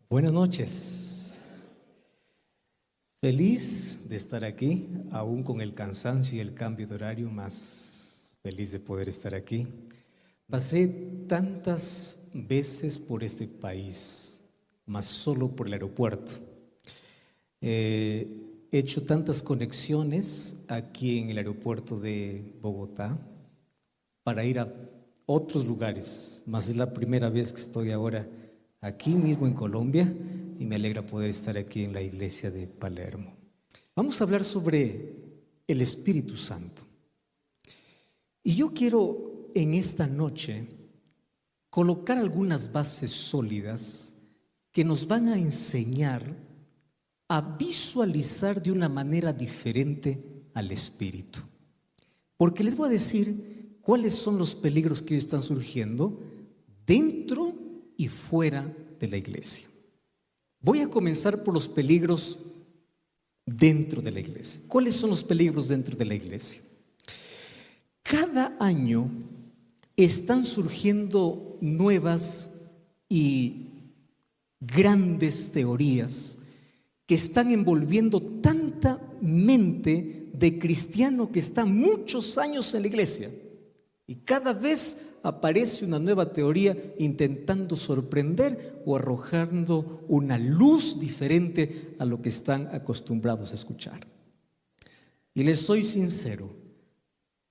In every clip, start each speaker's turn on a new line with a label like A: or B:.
A: Buenas noches. Feliz de estar aquí, aún con el cansancio y el cambio de horario, más feliz de poder estar aquí. Pasé tantas veces por este país, más solo por el aeropuerto. He hecho tantas conexiones aquí en el aeropuerto de Bogotá para ir a otros lugares, más es la primera vez que estoy ahora aquí mismo en Colombia y me alegra poder estar aquí en la iglesia de Palermo. Vamos a hablar sobre el Espíritu Santo. Y yo quiero en esta noche colocar algunas bases sólidas que nos van a enseñar a visualizar de una manera diferente al Espíritu. Porque les voy a decir cuáles son los peligros que hoy están surgiendo dentro y fuera de la iglesia. Voy a comenzar por los peligros dentro de la iglesia. ¿Cuáles son los peligros dentro de la iglesia? Cada año están surgiendo nuevas y grandes teorías que están envolviendo tanta mente de cristiano que está muchos años en la iglesia. Y cada vez aparece una nueva teoría intentando sorprender o arrojando una luz diferente a lo que están acostumbrados a escuchar. Y les soy sincero,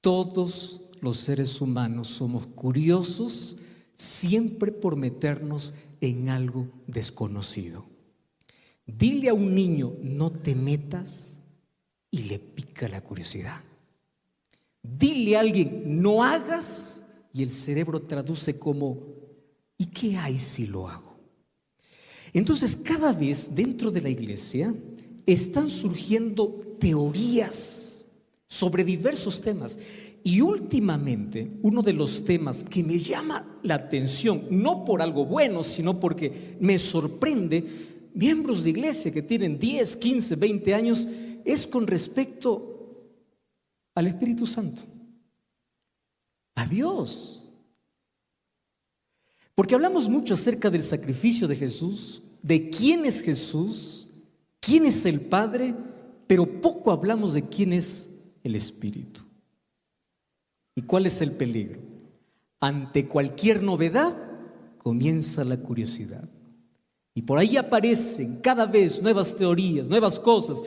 A: todos los seres humanos somos curiosos siempre por meternos en algo desconocido. Dile a un niño, no te metas, y le pica la curiosidad. Dile a alguien, no hagas, y el cerebro traduce como, ¿y qué hay si lo hago? Entonces, cada vez dentro de la iglesia están surgiendo teorías sobre diversos temas. Y últimamente, uno de los temas que me llama la atención, no por algo bueno, sino porque me sorprende, miembros de iglesia que tienen 10, 15, 20 años, es con respecto al Espíritu Santo, a Dios. Porque hablamos mucho acerca del sacrificio de Jesús, de quién es Jesús, quién es el Padre, pero poco hablamos de quién es el Espíritu. ¿Y cuál es el peligro? Ante cualquier novedad comienza la curiosidad. Y por ahí aparecen cada vez nuevas teorías, nuevas cosas,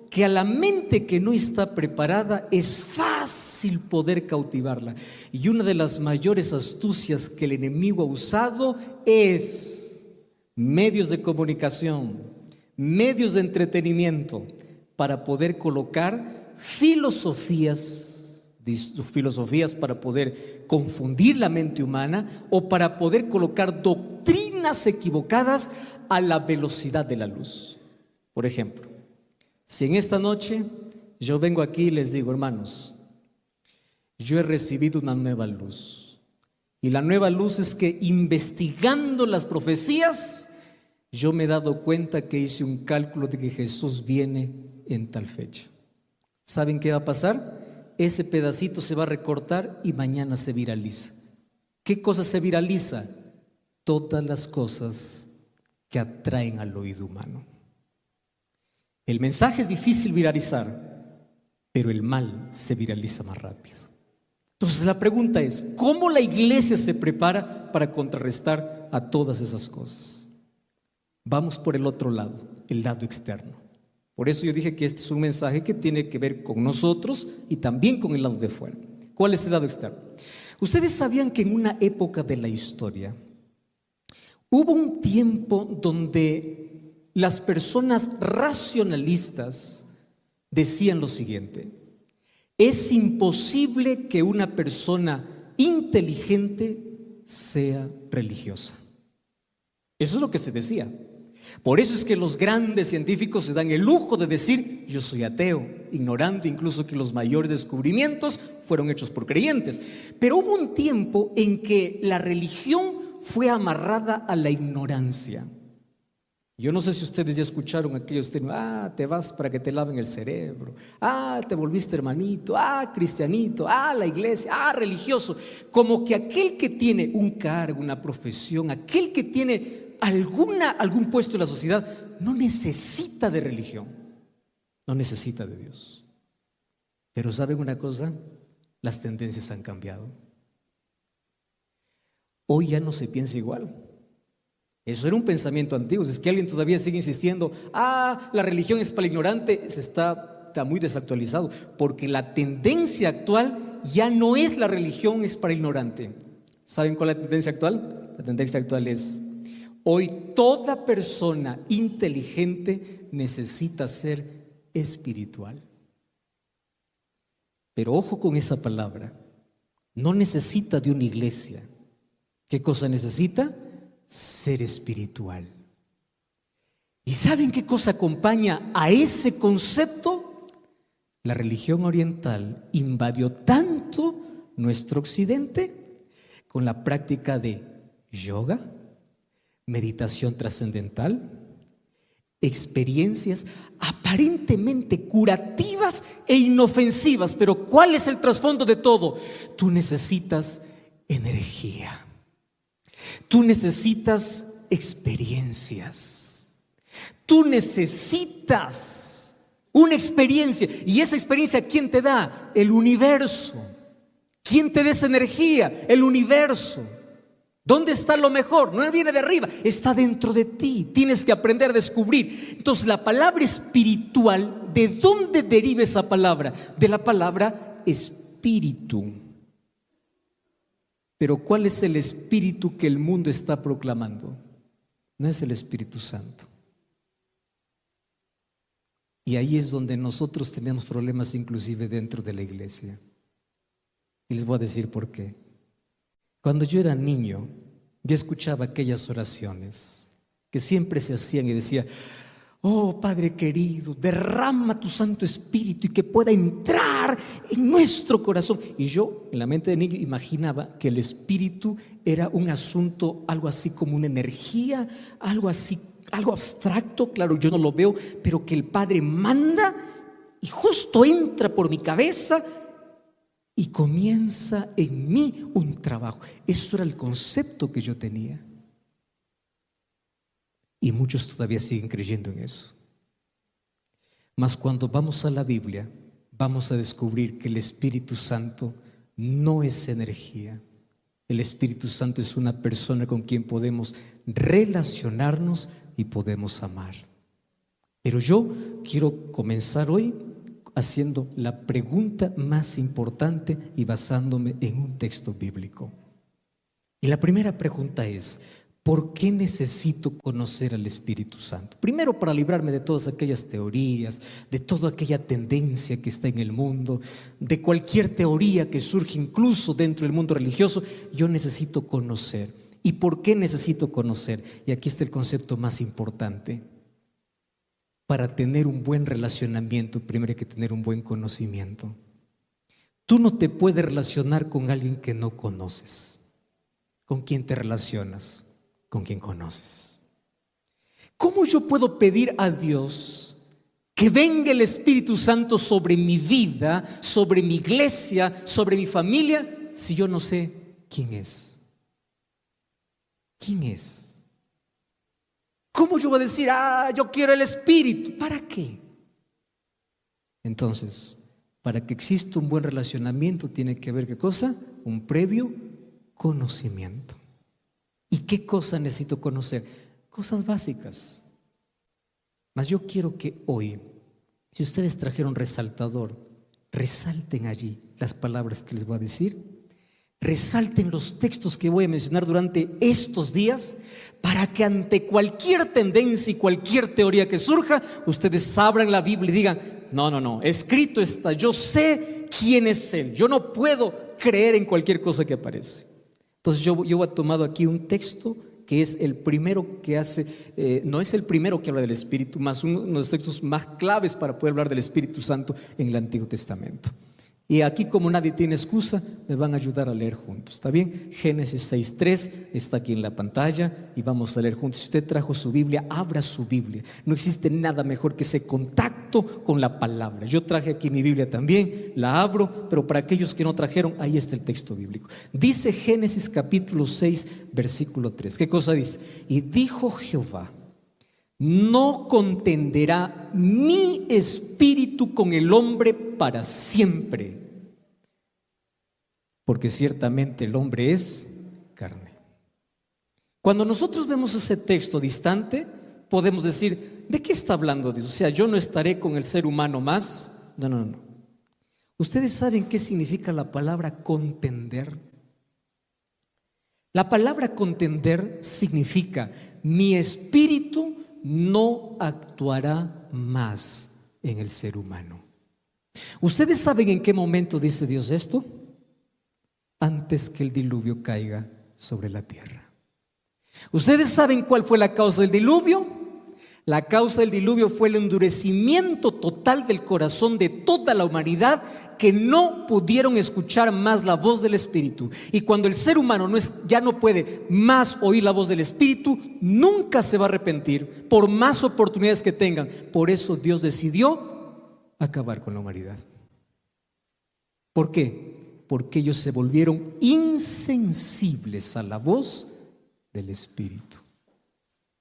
A: que a la mente que no está preparada es fácil poder cautivarla. Y una de las mayores astucias que el enemigo ha usado es medios de comunicación, medios de entretenimiento, para poder colocar filosofías para poder confundir la mente humana o para poder colocar doctrinas equivocadas a la velocidad de la luz. Por ejemplo, si en esta noche yo vengo aquí y les digo, hermanos, yo he recibido una nueva luz. Y la nueva luz es que investigando las profecías, yo me he dado cuenta que hice un cálculo de que Jesús viene en tal fecha. ¿Saben qué va a pasar? Ese pedacito se va a recortar y mañana se viraliza. ¿Qué cosa se viraliza? Todas las cosas que atraen al oído humano. El mensaje es difícil viralizar, pero el mal se viraliza más rápido. Entonces la pregunta es, ¿cómo la iglesia se prepara para contrarrestar a todas esas cosas? Vamos por el otro lado, el lado externo. Por eso yo dije que este es un mensaje que tiene que ver con nosotros y también con el lado de fuera. ¿Cuál es el lado externo? Ustedes sabían que en una época de la historia hubo un tiempo donde las personas racionalistas decían lo siguiente: es imposible que una persona inteligente sea religiosa. Eso es lo que se decía. Por eso es que los grandes científicos se dan el lujo de decir, yo soy ateo, ignorando incluso que los mayores descubrimientos fueron hechos por creyentes. Pero hubo un tiempo en que la religión fue amarrada a la ignorancia. Yo no sé si ustedes ya escucharon aquellos términos, te vas para que te laven el cerebro, te volviste hermanito, cristianito, la iglesia, religioso. Como que aquel que tiene un cargo, una profesión, aquel que tiene algún puesto en la sociedad, no necesita de religión, no necesita de Dios. Pero ¿saben una cosa? Las tendencias han cambiado. Hoy ya no se piensa igual. Eso era un pensamiento antiguo. Si es que alguien todavía sigue insistiendo, la religión es para el ignorante, está muy desactualizado, porque la tendencia actual ya no es la religión es para el ignorante. ¿Saben cuál es la tendencia actual? La tendencia actual es: hoy toda persona inteligente necesita ser espiritual. Pero ojo con esa palabra. No necesita de una iglesia. ¿Qué cosa necesita? Ser espiritual. ¿Y saben qué cosa acompaña a ese concepto? La religión oriental invadió tanto nuestro occidente con la práctica de yoga, meditación trascendental, experiencias aparentemente curativas e inofensivas. Pero ¿cuál es el trasfondo de todo? Tú necesitas energía. Tú necesitas experiencias. Tú necesitas una experiencia. ¿Y esa experiencia quién te da? El universo. ¿Quién te da esa energía? El universo. ¿Dónde está lo mejor? No viene de arriba, está dentro de ti. Tienes que aprender a descubrir. Entonces, la palabra espiritual, ¿de dónde deriva esa palabra? De la palabra espíritu. Pero ¿cuál es el espíritu que el mundo está proclamando? No es el Espíritu Santo. Y ahí es donde nosotros tenemos problemas, inclusive dentro de la iglesia. Y les voy a decir por qué. Cuando yo era niño, yo escuchaba aquellas oraciones que siempre se hacían y decía: oh Padre querido, derrama tu Santo Espíritu y que pueda entrar en nuestro corazón. Y yo, en la mente de niño, imaginaba que el Espíritu era un asunto, algo así como una energía, algo así, algo abstracto. Claro, yo no lo veo, pero que el Padre manda y justo entra por mi cabeza y comienza en mí un trabajo. Eso era el concepto que yo tenía. Y muchos todavía siguen creyendo en eso. Mas cuando vamos a la Biblia, vamos a descubrir que el Espíritu Santo no es energía. El Espíritu Santo es una persona con quien podemos relacionarnos y podemos amar. Pero yo quiero comenzar hoy haciendo la pregunta más importante y basándome en un texto bíblico. Y la primera pregunta es: ¿por qué necesito conocer al Espíritu Santo? Primero, para librarme de todas aquellas teorías, de toda aquella tendencia que está en el mundo, de cualquier teoría que surge incluso dentro del mundo religioso. Yo necesito conocer. ¿Y por qué necesito conocer? Y aquí está el concepto más importante. Para tener un buen relacionamiento, primero hay que tener un buen conocimiento. Tú no te puedes relacionar con alguien que no conoces. ¿Con quién te relacionas? Con quien conoces. ¿Cómo yo puedo pedir a Dios que venga el Espíritu Santo sobre mi vida, sobre mi iglesia, sobre mi familia, si yo no sé quién es? ¿Quién es? ¿Cómo yo voy a decir, yo quiero el Espíritu? ¿Para qué? Entonces, para que exista un buen relacionamiento tiene que haber, ¿qué cosa? Un previo conocimiento. ¿Y qué cosa necesito conocer? Cosas básicas. Mas yo quiero que hoy, si ustedes trajeron resaltador, resalten allí las palabras que les voy a decir. Resalten los textos que voy a mencionar durante estos días, para que ante cualquier tendencia y cualquier teoría que surja, ustedes abran la Biblia y digan: no, escrito está, yo sé quién es Él, yo no puedo creer en cualquier cosa que aparece. Entonces yo he tomado aquí un texto que es el primero que hace, no es el primero que habla del Espíritu, más uno de los textos más claves para poder hablar del Espíritu Santo en el Antiguo Testamento. Y aquí, como nadie tiene excusa, me van a ayudar a leer juntos, ¿está bien? Génesis 6:3 está aquí en la pantalla y vamos a leer juntos. Si usted trajo su Biblia, abra su Biblia. No existe nada mejor que ese contacto con la palabra. Yo traje aquí mi Biblia también, la abro, pero para aquellos que no trajeron, ahí está el texto bíblico. Dice Génesis capítulo 6, versículo 3. ¿Qué cosa dice? Y dijo Jehová: no contenderá mi espíritu con el hombre para siempre, porque ciertamente el hombre es carne. Cuando nosotros vemos ese texto distante, podemos decir: ¿de qué está hablando Dios? O sea, yo no estaré con el ser humano más. No. ¿Ustedes saben qué significa la palabra contender? La palabra contender significa: mi espíritu no actuará más en el ser humano. ¿Ustedes saben en qué momento dice Dios esto? Antes que el diluvio caiga sobre la tierra. ¿Ustedes saben cuál fue la causa del diluvio? La causa del diluvio fue el endurecimiento total del corazón de toda la humanidad, que no pudieron escuchar más la voz del Espíritu. Y cuando el ser humano ya no puede más oír la voz del Espíritu, nunca se va a arrepentir por más oportunidades que tengan. Por eso Dios decidió acabar con la humanidad. ¿Por qué? Porque ellos se volvieron insensibles a la voz del Espíritu.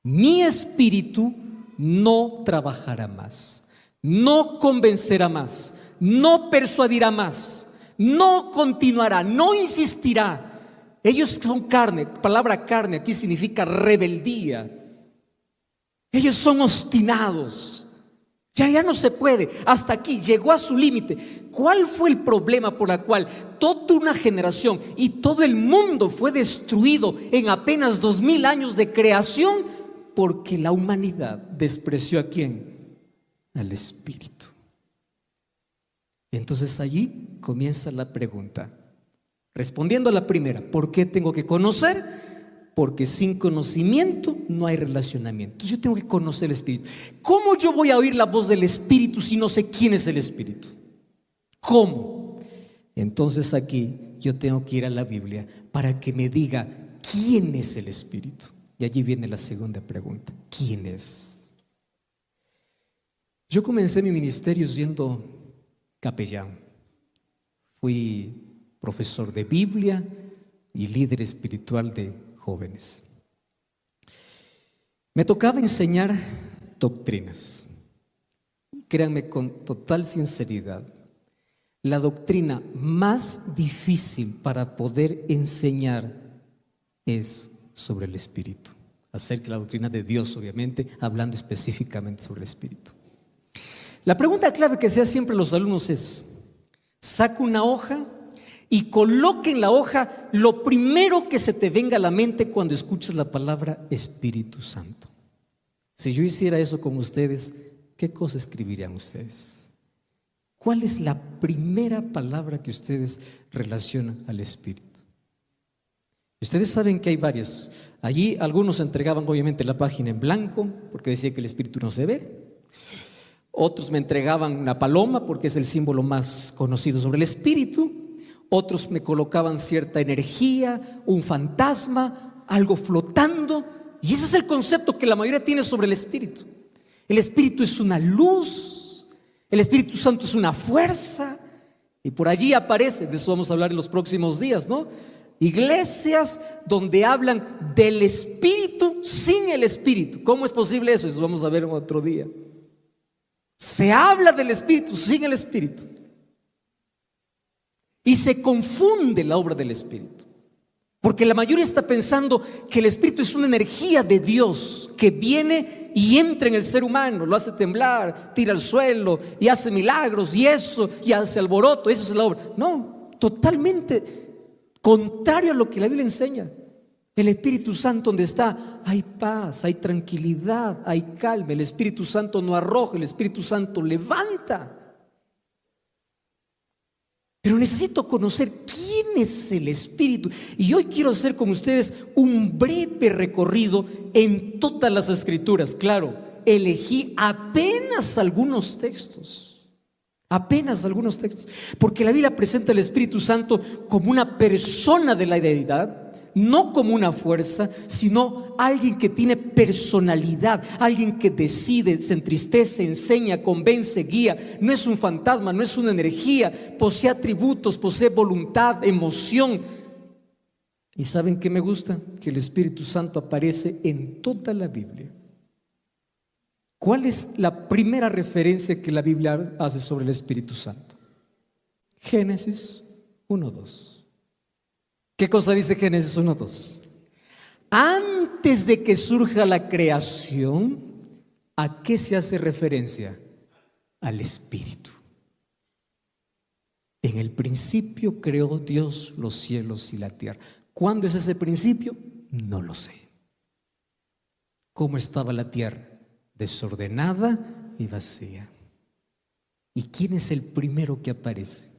A: Mi espíritu no trabajará más, no convencerá más, no persuadirá más, no continuará, no insistirá. Ellos son carne. Palabra carne aquí significa rebeldía. Ellos son obstinados. Ya no se puede. Hasta aquí llegó a su límite. ¿Cuál fue el problema por el cual toda una generación y todo el mundo fue destruido en apenas 2000 años de creación? Porque la humanidad despreció ¿a quién? Al Espíritu. Entonces allí comienza la pregunta. Respondiendo a la primera: ¿por qué tengo que conocer? Porque sin conocimiento no hay relacionamiento. Entonces yo tengo que conocer el Espíritu. ¿Cómo yo voy a oír la voz del Espíritu si no sé quién es el Espíritu? ¿Cómo? Entonces aquí yo tengo que ir a la Biblia para que me diga quién es el Espíritu. Y allí viene la segunda pregunta: ¿quién es? Yo comencé mi ministerio siendo capellán. Fui profesor de Biblia y líder espiritual de jóvenes. Me tocaba enseñar doctrinas. Créanme con total sinceridad, la doctrina más difícil para poder enseñar es sobre el Espíritu, acerca de la doctrina de Dios, obviamente, hablando específicamente sobre el Espíritu. La pregunta clave que se hace siempre a los alumnos es: saca una hoja y coloque en la hoja lo primero que se te venga a la mente cuando escuchas la palabra Espíritu Santo. Si yo hiciera eso con ustedes, ¿qué cosa escribirían ustedes? ¿Cuál es la primera palabra que ustedes relacionan al Espíritu? Ustedes saben que hay varias. Allí algunos entregaban obviamente la página en blanco porque decía que el Espíritu no se ve. Otros me entregaban una paloma porque es el símbolo más conocido sobre el Espíritu. Otros me colocaban cierta energía, un fantasma, algo flotando. Y ese es el concepto que la mayoría tiene sobre el Espíritu. El Espíritu es una luz, el Espíritu Santo es una fuerza. Y por allí aparece, de eso vamos a hablar en los próximos días, ¿no? Iglesias donde hablan del Espíritu sin el Espíritu. ¿Cómo es posible eso? Eso vamos a ver en otro día. Se habla del Espíritu sin el Espíritu y se confunde la obra del Espíritu, porque la mayoría está pensando que el Espíritu es una energía de Dios que viene y entra en el ser humano, lo hace temblar, tira al suelo y hace milagros y hace alboroto. Eso es la obra. No, totalmente contrario a lo que la Biblia enseña. El Espíritu Santo, donde está, hay paz, hay tranquilidad, hay calma. El Espíritu Santo no arroja, el Espíritu Santo levanta. Pero necesito conocer quién es el Espíritu. Y hoy quiero hacer con ustedes un breve recorrido en todas las Escrituras. Claro, elegí apenas algunos textos. Apenas algunos textos. Porque la Biblia presenta al Espíritu Santo como una persona de la deidad, no como una fuerza, sino alguien que tiene personalidad, alguien que decide, se entristece, enseña, convence, guía. No es un fantasma, no es una energía, posee atributos, posee voluntad, emoción. ¿Y saben qué me gusta? Que el Espíritu Santo aparece en toda la Biblia. ¿Cuál es la primera referencia que la Biblia hace sobre el Espíritu Santo? Génesis 1:2. ¿Qué cosa dice Génesis 1:2? Antes de que surja la creación, ¿a qué se hace referencia? Al Espíritu. En el principio creó Dios los cielos y la tierra. ¿Cuándo es ese principio? No lo sé. ¿Cómo estaba la tierra? Desordenada y vacía. ¿Y quién es el primero que aparece?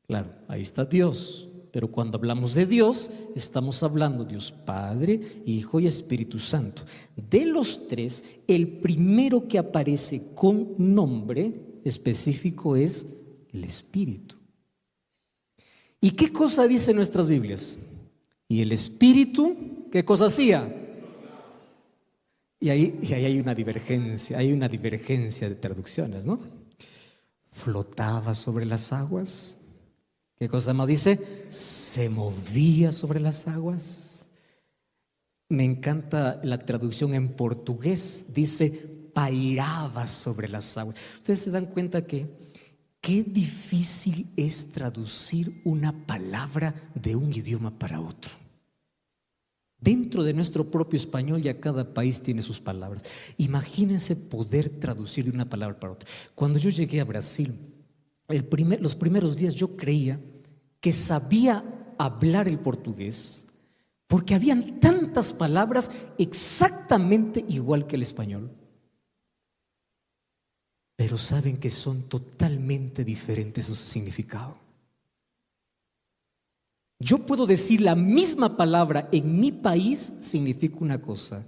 A: Claro, ahí está Dios. Pero cuando hablamos de Dios, estamos hablando de Dios Padre, Hijo y Espíritu Santo. De los tres, el primero que aparece con nombre específico es el Espíritu. ¿Y qué cosa dice nuestras Biblias? Y el Espíritu, ¿qué cosa hacía? Y ahí hay una divergencia de traducciones, ¿no? Flotaba sobre las aguas. ¿Qué cosa más dice? Se movía sobre las aguas. Me encanta la traducción en portugués. Dice, pairaba sobre las aguas. Ustedes se dan cuenta que qué difícil es traducir una palabra de un idioma para otro. Dentro de nuestro propio español, ya cada país tiene sus palabras. Imagínense poder traducir de una palabra para otra. Cuando yo llegué a Brasil, los primeros días yo creía que sabía hablar el portugués, porque habían tantas palabras exactamente igual que el español. Pero saben que son totalmente diferentes en su significado. Yo puedo decir la misma palabra en mi país significa una cosa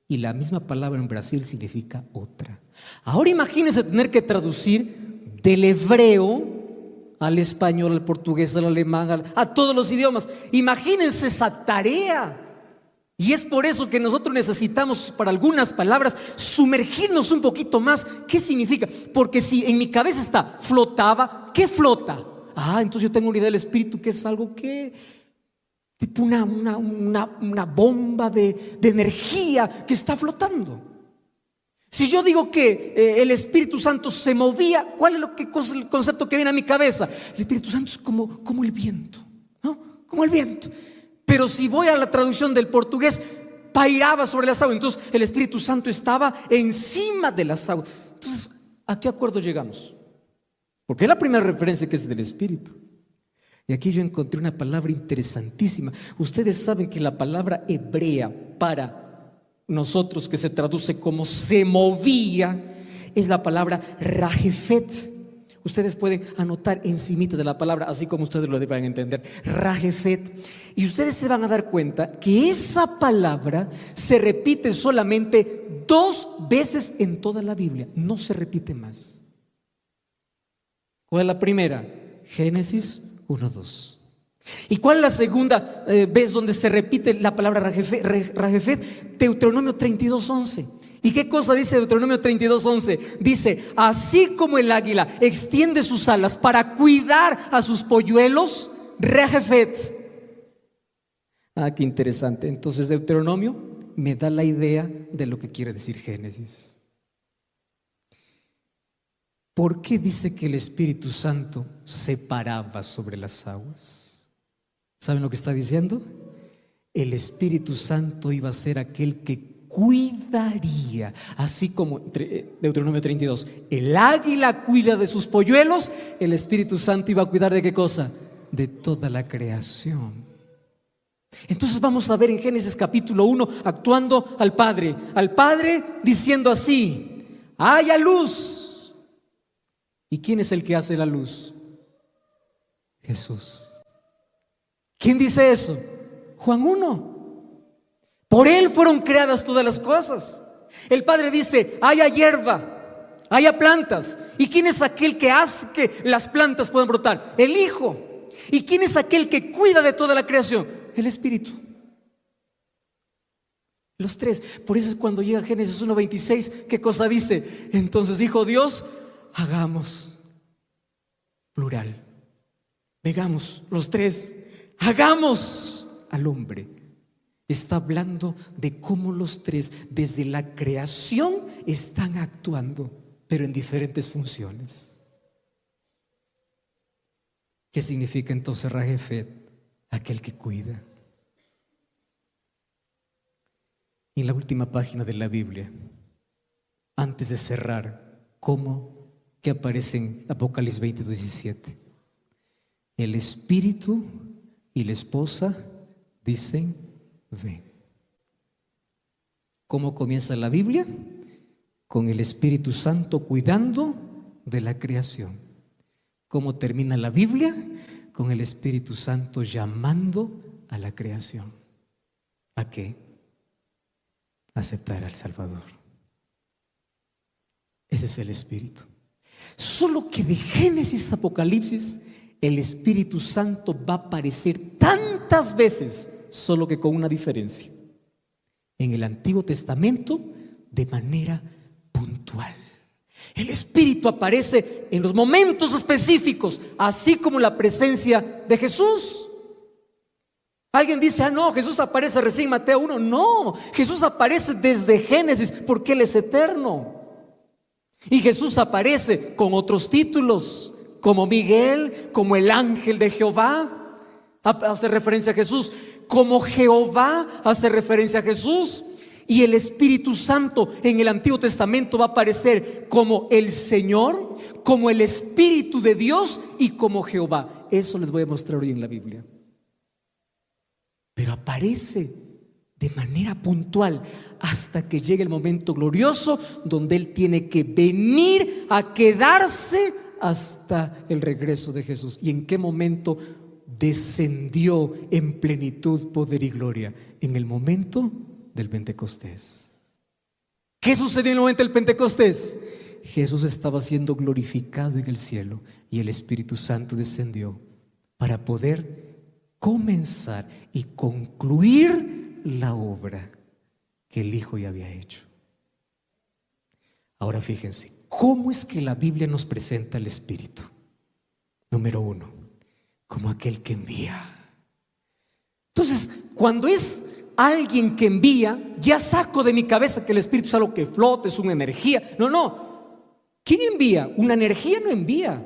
A: y la misma palabra en Brasil significa otra. Ahora imagínense tener que traducir del hebreo al español, al portugués, al alemán, a todos los idiomas. Imagínense esa tarea. Y es por eso que nosotros necesitamos, para algunas palabras, sumergirnos un poquito más. ¿Qué significa? Porque si en mi cabeza está flotaba, ¿qué flota? Entonces yo tengo una idea del Espíritu que es algo que tipo una bomba de energía que está flotando. Si yo digo que el Espíritu Santo se movía, ¿cuál es el concepto que viene a mi cabeza? El Espíritu Santo es como el viento, ¿no? Como el viento. Pero si voy a la traducción del portugués, pairaba sobre las aguas. Entonces el Espíritu Santo estaba encima de las aguas. Entonces, ¿a qué acuerdo llegamos? Porque es la primera referencia que es del Espíritu. Y aquí yo encontré una palabra interesantísima. Ustedes saben que la palabra hebrea para nosotros, que se traduce como se movía, es la palabra rajefet. Ustedes pueden anotar encimita de la palabra, así como ustedes lo deben entender, rajefet. Y ustedes se van a dar cuenta que esa palabra se repite solamente 2 veces en toda la Biblia. No se repite más. ¿Cuál es la primera? Génesis 1:2. ¿Y cuál es la segunda vez donde se repite la palabra rajefet? Deuteronomio 32:11. ¿Y qué cosa dice Deuteronomio 32:11? Dice, así como el águila extiende sus alas para cuidar a sus polluelos, rajefet. Qué interesante. Entonces Deuteronomio me da la idea de lo que quiere decir Génesis. ¿Por qué dice que el Espíritu Santo se paraba sobre las aguas? ¿Saben lo que está diciendo? El Espíritu Santo iba a ser aquel que cuidaría, así como Deuteronomio 32, el águila cuida de sus polluelos, el Espíritu Santo iba a cuidar ¿de qué cosa? De toda la creación. Entonces vamos a ver en Génesis capítulo 1 actuando al Padre diciendo así, haya luz. ¿Y quién es el que hace la luz? Jesús. ¿Quién dice eso? Juan 1. Por Él fueron creadas todas las cosas. El Padre dice, haya hierba. haya plantas. ¿Y quién es aquel que hace que las plantas puedan brotar? El Hijo. ¿Y quién es aquel que cuida de toda la creación? El Espíritu. Los tres. Por eso es cuando llega Génesis 1:26, ¿qué cosa dice? Entonces dijo Dios, hagamos, plural, hagamos los tres, hagamos al hombre. Está hablando de cómo los tres desde la creación están actuando, pero en diferentes funciones. ¿Qué significa entonces Rajefet? Aquel que cuida. Y en la última página de la Biblia, antes de cerrar, ¿cómo? Que aparece en Apocalipsis 20:17. El espíritu y la esposa dicen: ven. ¿Cómo comienza la Biblia? Con el Espíritu Santo cuidando de la creación. ¿Cómo termina la Biblia? Con el Espíritu Santo llamando a la creación. ¿A qué? Aceptar al Salvador. Ese es el Espíritu. Solo que de Génesis a Apocalipsis el Espíritu Santo va a aparecer tantas veces, solo que con una diferencia. En el Antiguo Testamento de manera puntual. El Espíritu aparece en los momentos específicos, así como la presencia de Jesús. Alguien dice: no, Jesús aparece recién en Mateo 1. No, Jesús aparece desde Génesis porque Él es eterno. Y Jesús aparece con otros títulos, como Miguel, como el ángel de Jehová, hace referencia a Jesús, como Jehová, hace referencia a Jesús. Y el Espíritu Santo en el Antiguo Testamento va a aparecer como el Señor, como el Espíritu de Dios y como Jehová. Eso les voy a mostrar hoy en la Biblia. Pero aparece de manera puntual hasta que llegue el momento glorioso donde Él tiene que venir a quedarse hasta el regreso de Jesús. ¿Y en qué momento descendió en plenitud, poder y gloria? En el momento del Pentecostés. ¿Qué sucedió en el momento del Pentecostés? Jesús estaba siendo glorificado en el cielo y el Espíritu Santo descendió para poder comenzar y concluir la obra que el Hijo ya había hecho. Ahora fíjense, ¿cómo es que la Biblia nos presenta al Espíritu? Número 1, como aquel que envía. Entonces, cuando es alguien que envía, ya saco de mi cabeza que el Espíritu es algo que flota, es una energía. No. ¿Quién envía? Una energía no envía.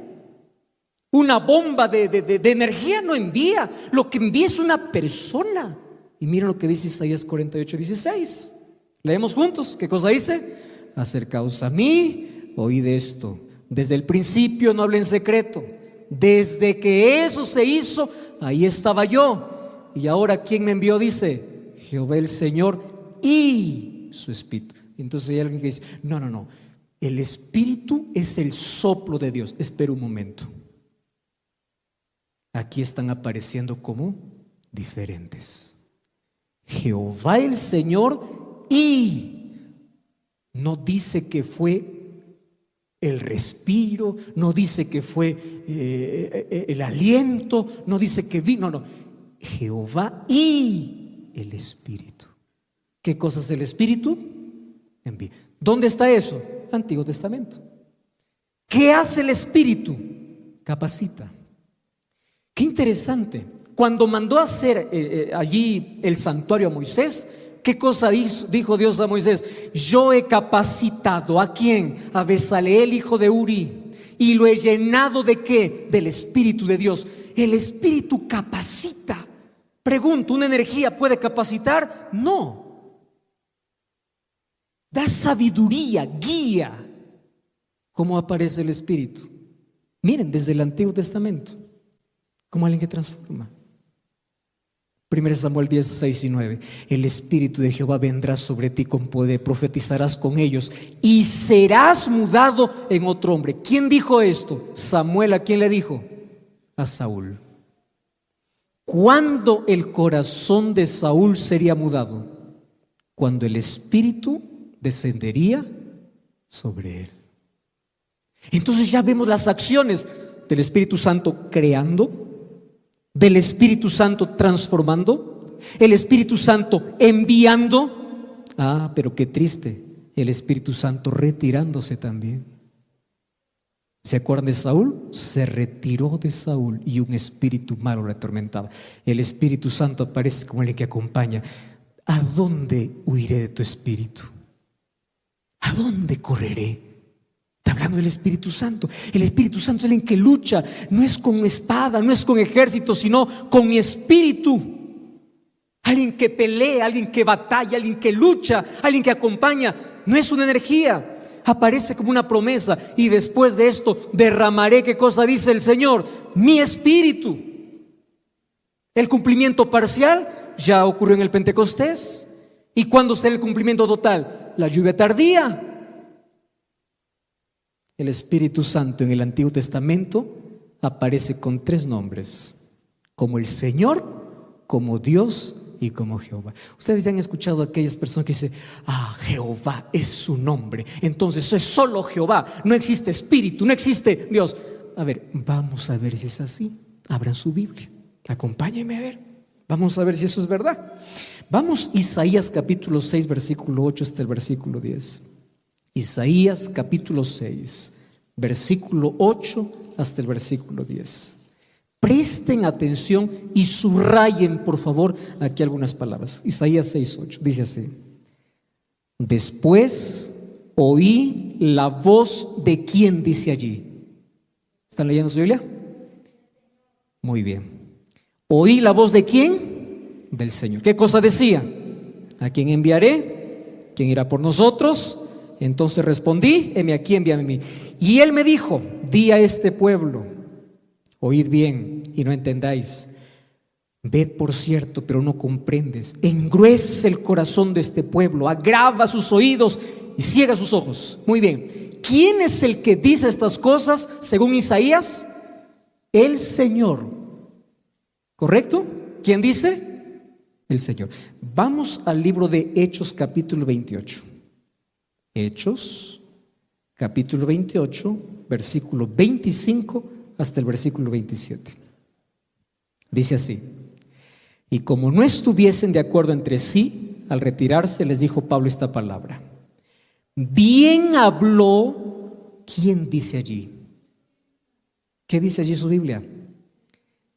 A: Una bomba de energía no envía. Lo que envía es una persona. Y miren lo que dice Isaías 48:16. Leemos juntos. ¿Qué cosa dice? Acercaos a mí, oíd esto. Desde el principio no hablé en secreto. Desde que eso se hizo, ahí estaba yo. Y ahora, ¿quién me envió? Dice Jehová el Señor y su Espíritu. Entonces hay alguien que dice: no, el Espíritu es el soplo de Dios. Espera un momento. Aquí están apareciendo como diferentes. Jehová el Señor y no dice que fue el respiro, no dice que fue el aliento, no dice que vino, no. Jehová y el Espíritu. ¿Qué cosa es el Espíritu? Envía. ¿Dónde está eso? Antiguo Testamento. ¿Qué hace el Espíritu? Capacita. Qué interesante. Cuando mandó a hacer allí el santuario a Moisés, ¿qué cosa dijo Dios a Moisés? Yo he capacitado ¿a quién? A Bezaleel, hijo de Uri, y lo he llenado ¿de qué? Del Espíritu de Dios. El Espíritu capacita. Pregunto, ¿una energía puede capacitar? No. Da sabiduría, guía. ¿Cómo aparece el Espíritu? Miren, desde el Antiguo Testamento, como alguien que transforma. 1 Samuel 10:6-9. El Espíritu de Jehová vendrá sobre ti con poder, profetizarás con ellos y serás mudado en otro hombre. ¿Quién dijo esto? Samuel. ¿A quién le dijo? A Saúl. ¿Cuándo el corazón de Saúl sería mudado? Cuando el Espíritu descendería sobre él. Entonces ya vemos las acciones del Espíritu Santo creando, del Espíritu Santo transformando, el Espíritu Santo enviando. Pero qué triste, el Espíritu Santo retirándose también. ¿Se acuerdan de Saúl? Se retiró de Saúl y un espíritu malo le atormentaba. El Espíritu Santo aparece como el que acompaña. ¿A dónde huiré de tu espíritu? ¿A dónde correré? Está hablando del Espíritu Santo. El Espíritu Santo es el que lucha, no es con espada, no es con ejército, sino con mi espíritu. Alguien que pelea, alguien que batalla, alguien que lucha, alguien que acompaña. No es una energía. Aparece como una promesa. Y después de esto derramaré, ¿qué cosa dice el Señor? Mi espíritu. El cumplimiento parcial ya ocurrió en el Pentecostés. ¿Y cuándo será el cumplimiento total? La lluvia tardía. El Espíritu Santo en el Antiguo Testamento aparece con 3 nombres: como el Señor, como Dios y como Jehová. Ustedes ya han escuchado a aquellas personas que dicen: Jehová es su nombre, entonces es solo Jehová, no existe espíritu, no existe Dios. A ver, vamos a ver si es así. Abran su Biblia, acompáñenme a ver. Vamos a ver si eso es verdad. Vamos, Isaías capítulo 6, versículo 8 hasta el versículo 10. Isaías capítulo 6, versículo 8 hasta el versículo 10. Presten atención y subrayen, por favor, aquí algunas palabras. Isaías 6, 8, dice así: después oí la voz de ¿quién dice allí? ¿Están leyendo su Biblia? Muy bien. ¿Oí la voz de quién? Del Señor. ¿Qué cosa decía? ¿A quién enviaré? ¿Quién irá por nosotros? Entonces respondí: heme aquí, envíame a mí. Y él me dijo: di a este pueblo, oíd bien y no entendáis. Ved por cierto, pero no comprendes. Engruece el corazón de este pueblo, agrava sus oídos y ciega sus ojos. Muy bien. ¿Quién es el que dice estas cosas según Isaías? El Señor. ¿Correcto? ¿Quién dice? El Señor. Vamos al libro de Hechos capítulo 28. Hechos capítulo 28, versículo 25 hasta el versículo 27. Dice así: y como no estuviesen de acuerdo entre sí, al retirarse les dijo Pablo esta palabra: bien habló. ¿Quién dice allí? ¿Qué dice allí su Biblia?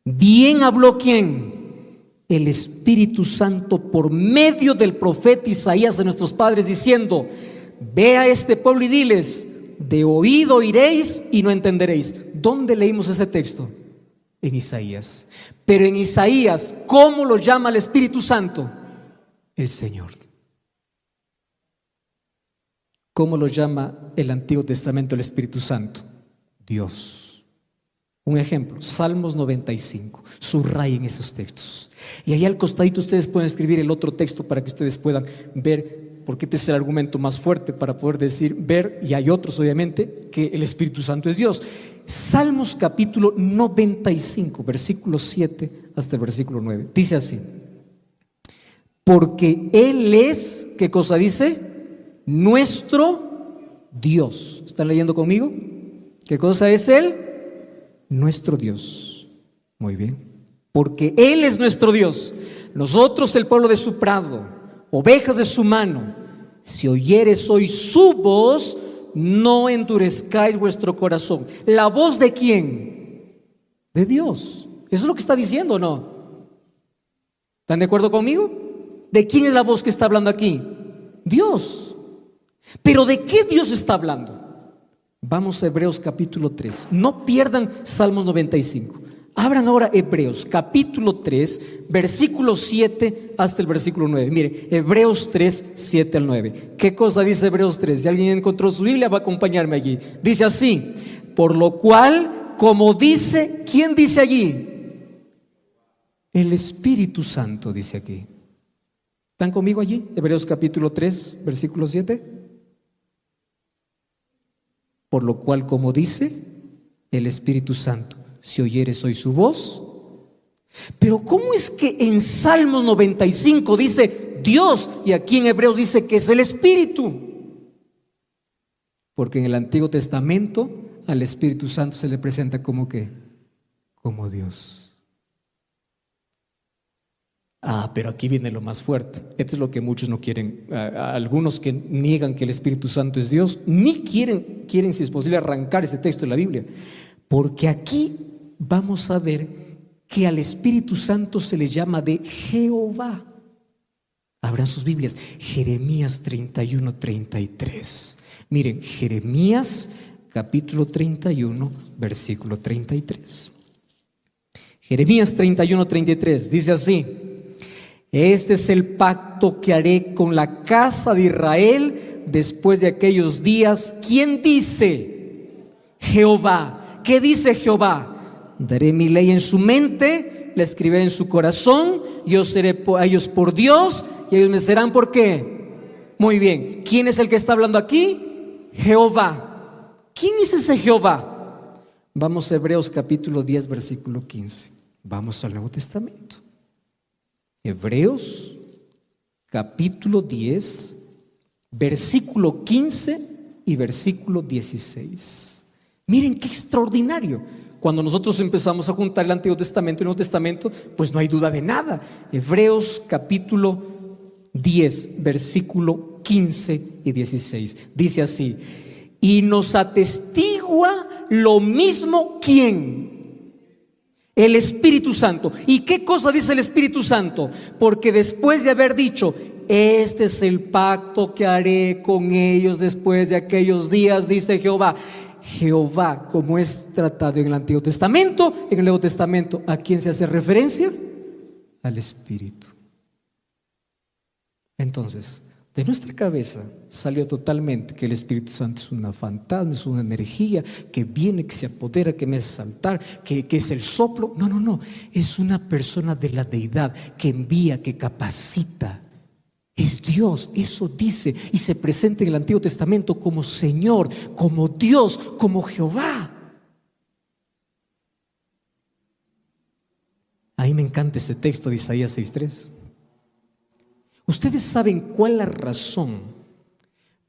A: Bien habló ¿quién? El Espíritu Santo por medio del profeta Isaías de nuestros padres, diciendo: ve a este pueblo y diles, de oído oiréis y no entenderéis. ¿Dónde leímos ese texto? En Isaías. Pero en Isaías, ¿cómo lo llama el Espíritu Santo? El Señor. ¿Cómo lo llama el Antiguo Testamento el Espíritu Santo? Dios. Un ejemplo, Salmos 95. Subrayen esos textos. Y ahí al costadito ustedes pueden escribir el otro texto para que ustedes puedan ver, porque este es el argumento más fuerte para poder decir, ver, y hay otros obviamente, que el Espíritu Santo es Dios. Salmos capítulo 95, versículo 7 hasta el versículo 9. Dice así: porque Él es, ¿qué cosa dice? Nuestro Dios. ¿Están leyendo conmigo? ¿Qué cosa es Él? Nuestro Dios. Muy bien. Porque Él es nuestro Dios. Nosotros, el pueblo de su prado, ovejas de su mano. Si oyeres hoy su voz, no endurezcáis vuestro corazón. ¿La voz de quién? De Dios. Eso es lo que está diciendo, ¿o no? ¿Están de acuerdo conmigo? ¿De quién es la voz que está hablando aquí? Dios. ¿Pero de qué Dios está hablando? Vamos a Hebreos capítulo 3. No pierdan Salmos 95. Abran ahora Hebreos capítulo 3, versículo 7 hasta el versículo 9. Mire, Hebreos 3, 7 al 9. ¿Qué cosa dice Hebreos 3? Si alguien encontró su Biblia, va a acompañarme allí. Dice así: por lo cual, como dice, ¿quién dice allí? El Espíritu Santo dice aquí. ¿Están conmigo allí? Hebreos capítulo 3, versículo 7. Por lo cual, como dice el Espíritu Santo, si oyeres hoy su voz. Pero ¿cómo es que en Salmos 95 dice Dios y aquí en Hebreos dice que es el Espíritu? Porque en el Antiguo Testamento al Espíritu Santo se le presenta como ¿qué? Como Dios. Pero aquí viene lo más fuerte. Esto es lo que muchos no quieren. Algunos que niegan que el Espíritu Santo es Dios, ni quieren, si es posible, arrancar ese texto de la Biblia. Porque aquí vamos a ver que al Espíritu Santo se le llama de Jehová. Abran sus Biblias, Jeremías 31:33. Miren, Jeremías capítulo 31, versículo 33. Jeremías 31:33 dice así: este es el pacto que haré con la casa de Israel después de aquellos días. ¿Quién dice? Jehová. ¿Qué dice Jehová? Daré mi ley en su mente, la escribiré en su corazón, yo seré a ellos por Dios y ellos me serán ¿por qué? Muy bien. ¿Quién es el que está hablando aquí? Jehová. ¿Quién es ese Jehová? Vamos a Hebreos capítulo 10, versículo 15. Vamos al Nuevo Testamento. Hebreos capítulo 10, versículo 15 y versículo 16. Miren qué extraordinario. Cuando nosotros empezamos a juntar el Antiguo Testamento y el Nuevo Testamento, pues no hay duda de nada. Hebreos capítulo 10, versículo 15 y 16. Dice así: y nos atestigua lo mismo ¿quién? El Espíritu Santo. ¿Y qué cosa dice el Espíritu Santo? Porque después de haber dicho: este es el pacto que haré con ellos después de aquellos días, dice Jehová. Jehová, como es tratado en el Antiguo Testamento, en el Nuevo Testamento, ¿a quién se hace referencia? Al Espíritu. Entonces, de nuestra cabeza salió totalmente que el Espíritu Santo es una fantasma, es una energía que viene, que se apodera, que me hace saltar, que es el soplo. No, es una persona de la deidad que envía, que capacita. Es Dios, eso dice, y se presenta en el Antiguo Testamento como Señor, como Dios, como Jehová. A mí me encanta ese texto de Isaías 6:3. Ustedes saben cuál es la razón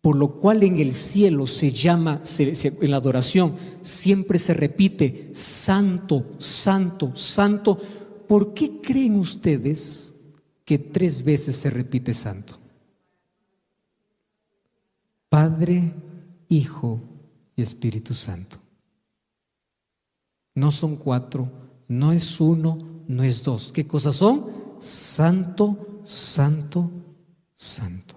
A: por lo cual en el cielo se llama, en la adoración siempre se repite santo, santo, santo. ¿Por qué creen ustedes que 3 veces se repite santo? Padre, Hijo y Espíritu Santo. No son 4, no es 1, no es 2. ¿Qué cosas son? Santo, santo, santo.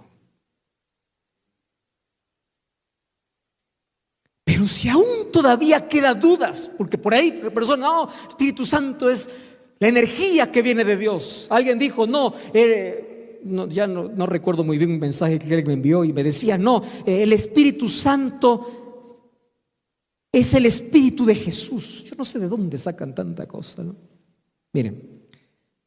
A: Pero si aún todavía queda dudas, porque por ahí personas, no, Espíritu Santo es la energía que viene de Dios. Alguien dijo, ya no recuerdo muy bien un mensaje que él me envió y me decía, no, el Espíritu Santo es el Espíritu de Jesús. Yo no sé de dónde sacan tanta cosa, ¿no? Miren,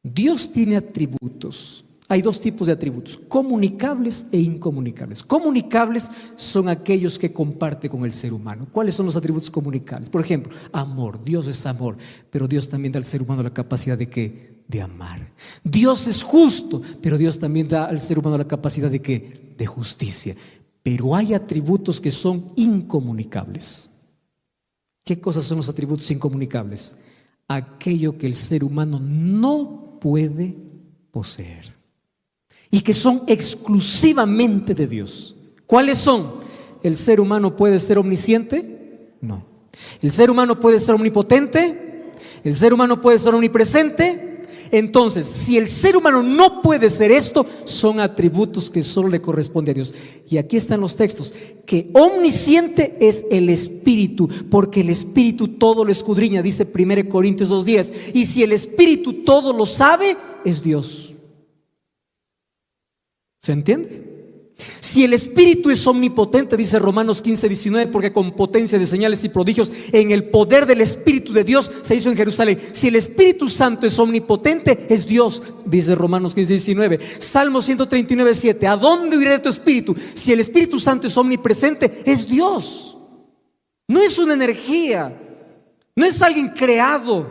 A: Dios tiene atributos. Hay 2 tipos de atributos: comunicables e incomunicables. Comunicables son aquellos que comparte con el ser humano. ¿Cuáles son los atributos comunicables? Por ejemplo, amor. Dios es amor, pero Dios también da al ser humano la capacidad de ¿qué? De amar. Dios es justo, pero Dios también da al ser humano la capacidad de ¿qué? De justicia. Pero hay atributos que son incomunicables. ¿Qué cosas son los atributos incomunicables? Aquello que el ser humano no puede poseer y que son exclusivamente de Dios. ¿Cuáles son? ¿El ser humano puede ser omnisciente? No. ¿El ser humano puede ser omnipotente? ¿El ser humano puede ser omnipresente? Entonces, si el ser humano no puede ser esto, son atributos que solo le corresponde a Dios. Y aquí están los textos: que omnisciente es el Espíritu, porque el Espíritu todo lo escudriña, dice 1 Corintios 2:10. Y si el Espíritu todo lo sabe, es Dios. ¿Se entiende? Si el Espíritu es omnipotente, dice Romanos 15:19, porque con potencia de señales y prodigios en el poder del Espíritu de Dios se hizo en Jerusalén. Si el Espíritu Santo es omnipotente, es Dios, dice Romanos 15:19. Salmo 139:7, ¿a dónde huirá de tu Espíritu? Si el Espíritu Santo es omnipresente, es Dios. No es una energía, no es alguien creado,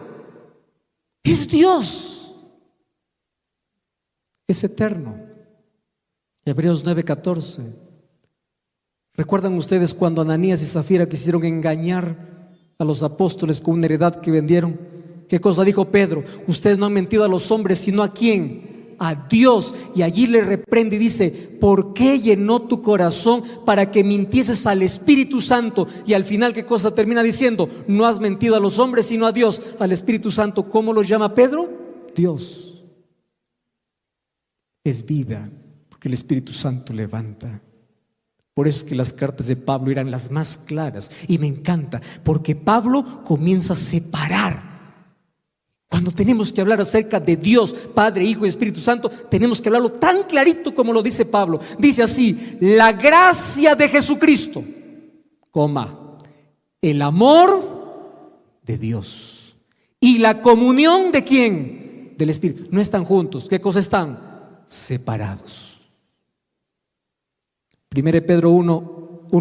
A: es Dios, es eterno. Hebreos 9:14. ¿Recuerdan ustedes cuando Ananías y Zafira quisieron engañar a los apóstoles con una heredad que vendieron. ¿Qué cosa dijo Pedro? Ustedes no han mentido a los hombres, sino ¿a quién? A Dios. Y allí le reprende y dice: ¿por qué llenó tu corazón para que mintieses al Espíritu Santo? Y al final, ¿qué cosa termina diciendo? No has mentido a los hombres, sino a Dios, al Espíritu Santo. ¿Cómo lo llama Pedro? Dios. Es vida, porque el Espíritu Santo levanta. Por eso es que las cartas de Pablo eran las más claras. Y me encanta, porque Pablo comienza a separar. Cuando tenemos que hablar acerca de Dios, Padre, Hijo y Espíritu Santo, tenemos que hablarlo tan clarito como lo dice Pablo. Dice así: la gracia de Jesucristo, el amor de Dios y la comunión ¿de quién? Del Espíritu. No están juntos. ¿Qué cosa están? Separados. 1 Pedro 1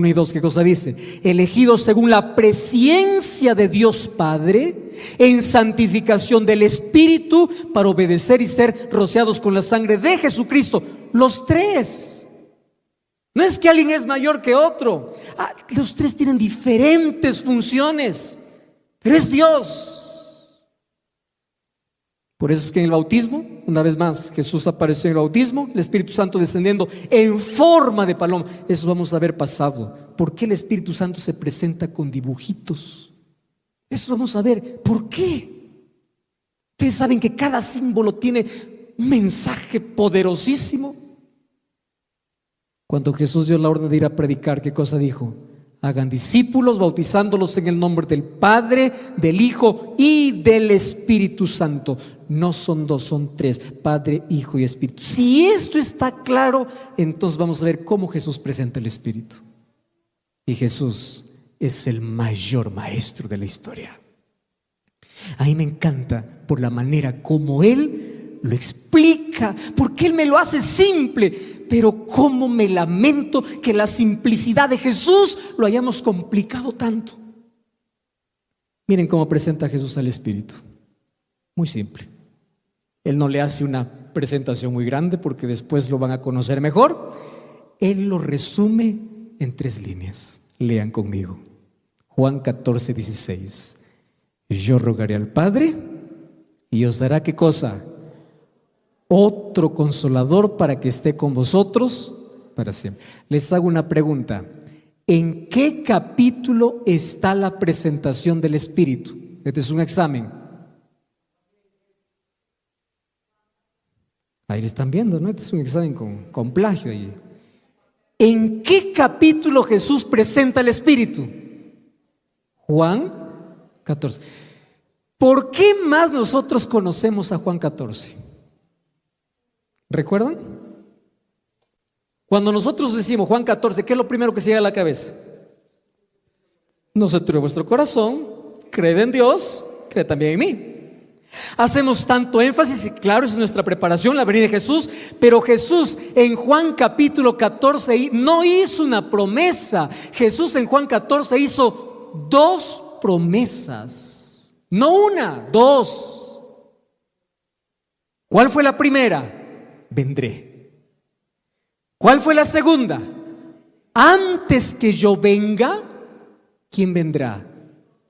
A: y 2, ¿qué cosa dice? Elegidos según la presciencia de Dios Padre, en santificación del Espíritu, para obedecer y ser rociados con la sangre de Jesucristo. Los tres. No es que alguien es mayor que otro. Los tres tienen diferentes funciones, pero es Dios. Por eso es que en el bautismo, una vez más, Jesús apareció en el bautismo, el Espíritu Santo descendiendo en forma de paloma. Eso vamos a ver pasado. ¿Por qué el Espíritu Santo se presenta con dibujitos? Eso vamos a ver. ¿Por qué? Ustedes saben que cada símbolo tiene un mensaje poderosísimo. Cuando Jesús dio la orden de ir a predicar, ¿qué cosa dijo? Hagan discípulos, bautizándolos en el nombre del Padre, del Hijo y del Espíritu Santo. No son dos, son tres: Padre, Hijo y Espíritu. Si esto está claro, entonces vamos a ver cómo Jesús presenta el Espíritu. Y Jesús es el mayor maestro de la historia. A mí me encanta por la manera como Él lo explica, porque Él me lo hace simple. Pero cómo me lamento que la simplicidad de Jesús lo hayamos complicado tanto. Miren cómo presenta Jesús al Espíritu. Muy simple. Él no le hace una presentación muy grande, porque después lo van a conocer mejor. Él lo resume en 3 líneas. Lean conmigo. Juan 14, 16. Yo rogaré al Padre y os dará ¿qué cosa? Otro consolador para que esté con vosotros para siempre. Les hago una pregunta: ¿en qué capítulo está la presentación del Espíritu? Este es un examen. Ahí lo están viendo, ¿no? Este es un examen con plagio ahí. ¿En qué capítulo Jesús presenta el Espíritu? Juan 14. ¿Por qué más nosotros conocemos a Juan 14? ¿Recuerdan? Cuando nosotros decimos Juan 14, ¿qué es lo primero que se llega a la cabeza? No se turbe vuestro corazón, creed en Dios, creed también en mí. Hacemos tanto énfasis, y claro, es nuestra preparación, la venida de Jesús. Pero Jesús en Juan capítulo 14 no hizo una promesa. Jesús en Juan 14 hizo 2 promesas. No una, 2. ¿Cuál fue la primera? Vendré. ¿Cuál fue la segunda? Antes que yo venga, ¿quién vendrá?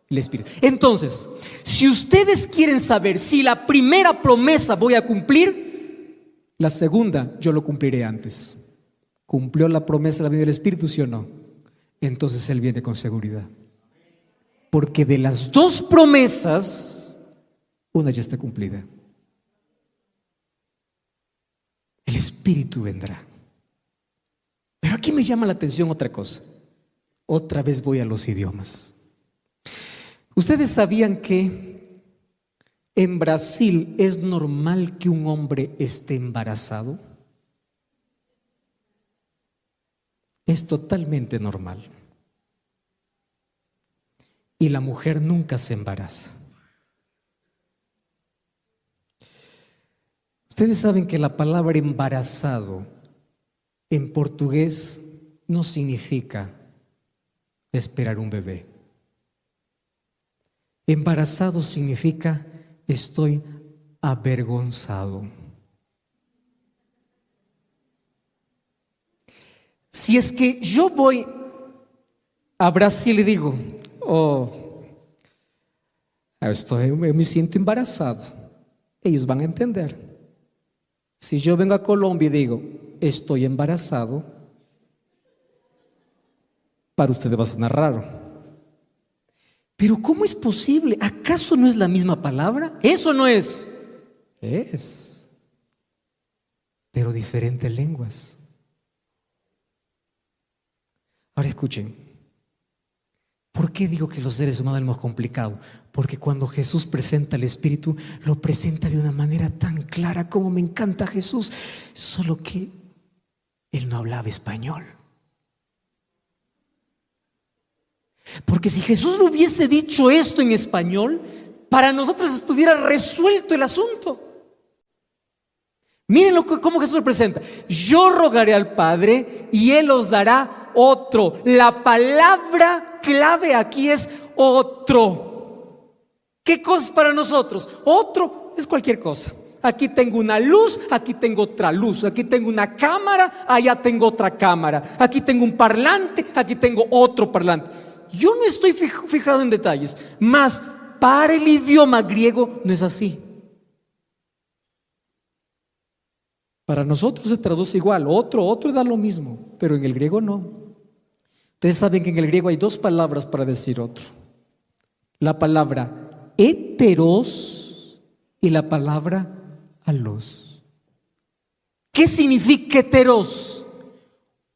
A: El Espíritu. Entonces, si ustedes quieren saber si la primera promesa voy a cumplir, la segunda yo lo cumpliré antes. ¿Cumplió la promesa de la venida del Espíritu, sí o no? Entonces Él viene con seguridad. Porque de las 2 promesas, una ya está cumplida. El Espíritu vendrá. Pero aquí me llama la atención otra cosa. Otra vez voy a los idiomas. ¿Ustedes sabían que en Brasil es normal que un hombre esté embarazado? Es totalmente normal. Y la mujer nunca se embaraza. Ustedes saben que la palabra embarazado en portugués no significa esperar un bebé. Embarazado significa estoy avergonzado. Si es que yo voy a Brasil y digo, yo me siento embarazado. Ellos van a entender. Si yo vengo a Colombia y digo, estoy embarazado, para ustedes va a sonar raro. Pero ¿cómo es posible? ¿Acaso no es la misma palabra? Eso no es. Es. Pero diferentes lenguas. Ahora escuchen. ¿Por qué digo que los seres humanos es lo más complicado? Porque cuando Jesús presenta el Espíritu, lo presenta de una manera tan clara, como me encanta Jesús, solo que Él no hablaba español. Porque si Jesús no hubiese dicho esto en español, para nosotros estuviera resuelto el asunto. Miren cómo Jesús lo presenta. Yo rogaré al Padre y Él os dará otro. La palabra clave aquí es otro. ¿Qué cosa es para nosotros? Otro es cualquier cosa. Aquí tengo una luz, aquí tengo otra luz. Aquí tengo una cámara, allá tengo otra cámara. Aquí tengo un parlante, aquí tengo otro parlante. Yo no estoy fijado en detalles, mas para el idioma griego no es así. Para nosotros se traduce igual, otro da lo mismo, pero en el griego no. Ustedes saben que en el griego hay dos palabras para decir otro. La palabra heteros y la palabra alos. ¿Qué significa heteros?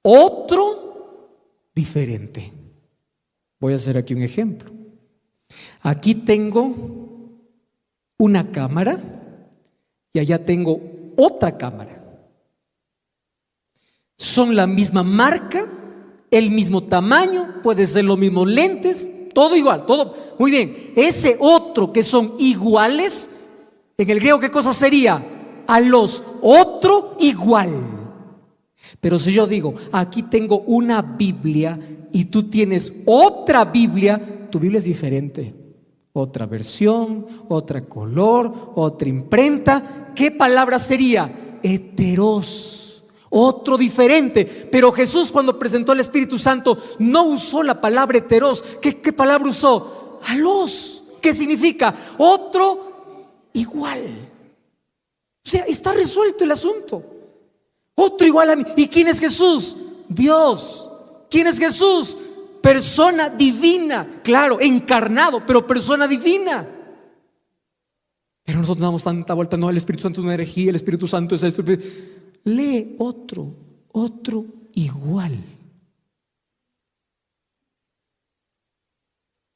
A: Otro diferente. Voy a hacer aquí un ejemplo. Aquí tengo una cámara y allá tengo otra cámara. Son la misma marca, el mismo tamaño, puede ser los mismos lentes, todo igual, todo muy bien. Ese otro que son iguales, en el griego ¿qué cosa sería? A los otro igual. Pero si yo digo, aquí tengo una Biblia y tú tienes otra Biblia, tu Biblia es diferente. Otra versión, otra color, otra imprenta. ¿Qué palabra sería? Heteros. Otro diferente. Pero Jesús, cuando presentó al Espíritu Santo, no usó la palabra heteros. ¿Qué palabra usó? Alos. ¿Qué significa? Otro igual. O sea, está resuelto el asunto. Otro igual a mí. ¿Y quién es Jesús? Dios. ¿Quién es Jesús? Persona divina. Claro, encarnado, pero persona divina. Pero nosotros damos tanta vuelta. No, el Espíritu Santo es una herejía, el Espíritu Santo es esto. Lee otro igual.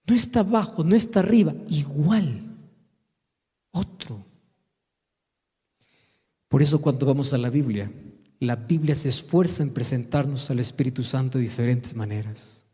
A: No está abajo, no está arriba, igual. Otro. Por eso cuando vamos a la Biblia se esfuerza en presentarnos al Espíritu Santo de diferentes maneras.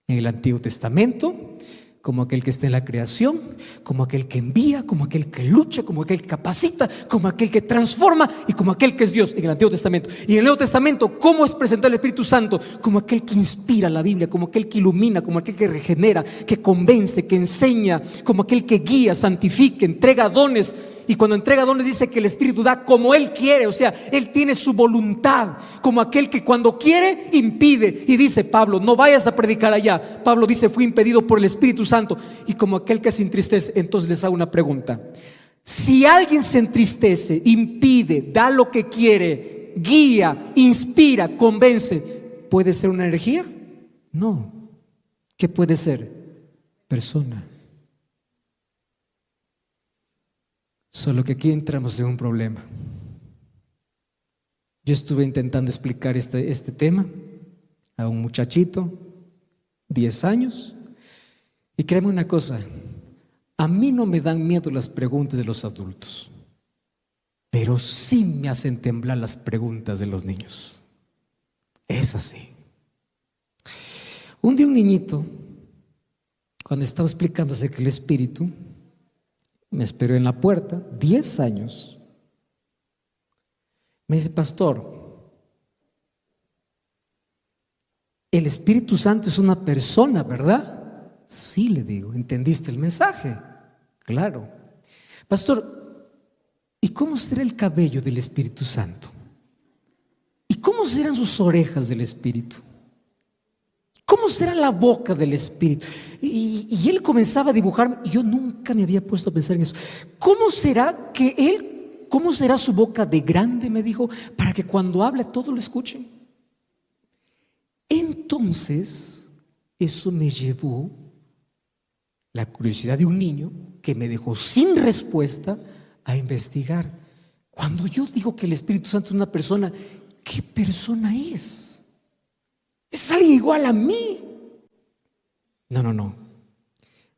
A: En el Antiguo Testamento, como aquel que está en la creación, como aquel que envía, como aquel que lucha, como aquel que capacita, como aquel que transforma y como aquel que es Dios en el Antiguo Testamento. Y en el Nuevo Testamento, ¿cómo es presentado el Espíritu Santo? Como aquel que inspira la Biblia, como aquel que ilumina, como aquel que regenera, que convence, que enseña, como aquel que guía, santifica, entrega dones. Y cuando entrega dones dice que el Espíritu da como Él quiere, o sea, Él tiene su voluntad, como aquel que cuando quiere impide. Y dice Pablo, no vayas a predicar allá. Pablo dice, fui impedido por el Espíritu Santo. Y como aquel que se entristece, entonces les hago una pregunta. Si alguien se entristece, impide, da lo que quiere, guía, inspira, convence, ¿puede ser una herejía? No. ¿Qué puede ser? Persona. Solo que aquí entramos en un problema. Yo estuve intentando explicar este tema a un muchachito, 10 años, y créeme una cosa, a mí no me dan miedo las preguntas de los adultos, pero sí me hacen temblar las preguntas de los niños. Es así. Un día un niñito, cuando estaba explicando acerca del Espíritu, me esperó en la puerta, 10 años. Me dice, pastor, el Espíritu Santo es una persona, ¿verdad? Sí, le digo, ¿entendiste el mensaje? Claro. Pastor, ¿y cómo será el cabello del Espíritu Santo? ¿Y cómo serán sus orejas del Espíritu? ¿Cómo será la boca del Espíritu? Y él comenzaba a dibujar, y yo nunca me había puesto a pensar en eso. ¿Cómo será cómo será su boca de grande? Me dijo, para que cuando hable todos lo escuchen. Entonces, eso me llevó la curiosidad de un niño que me dejó sin respuesta a investigar. Cuando yo digo que el Espíritu Santo es una persona, ¿qué persona es? ¿Es alguien igual a mí? No.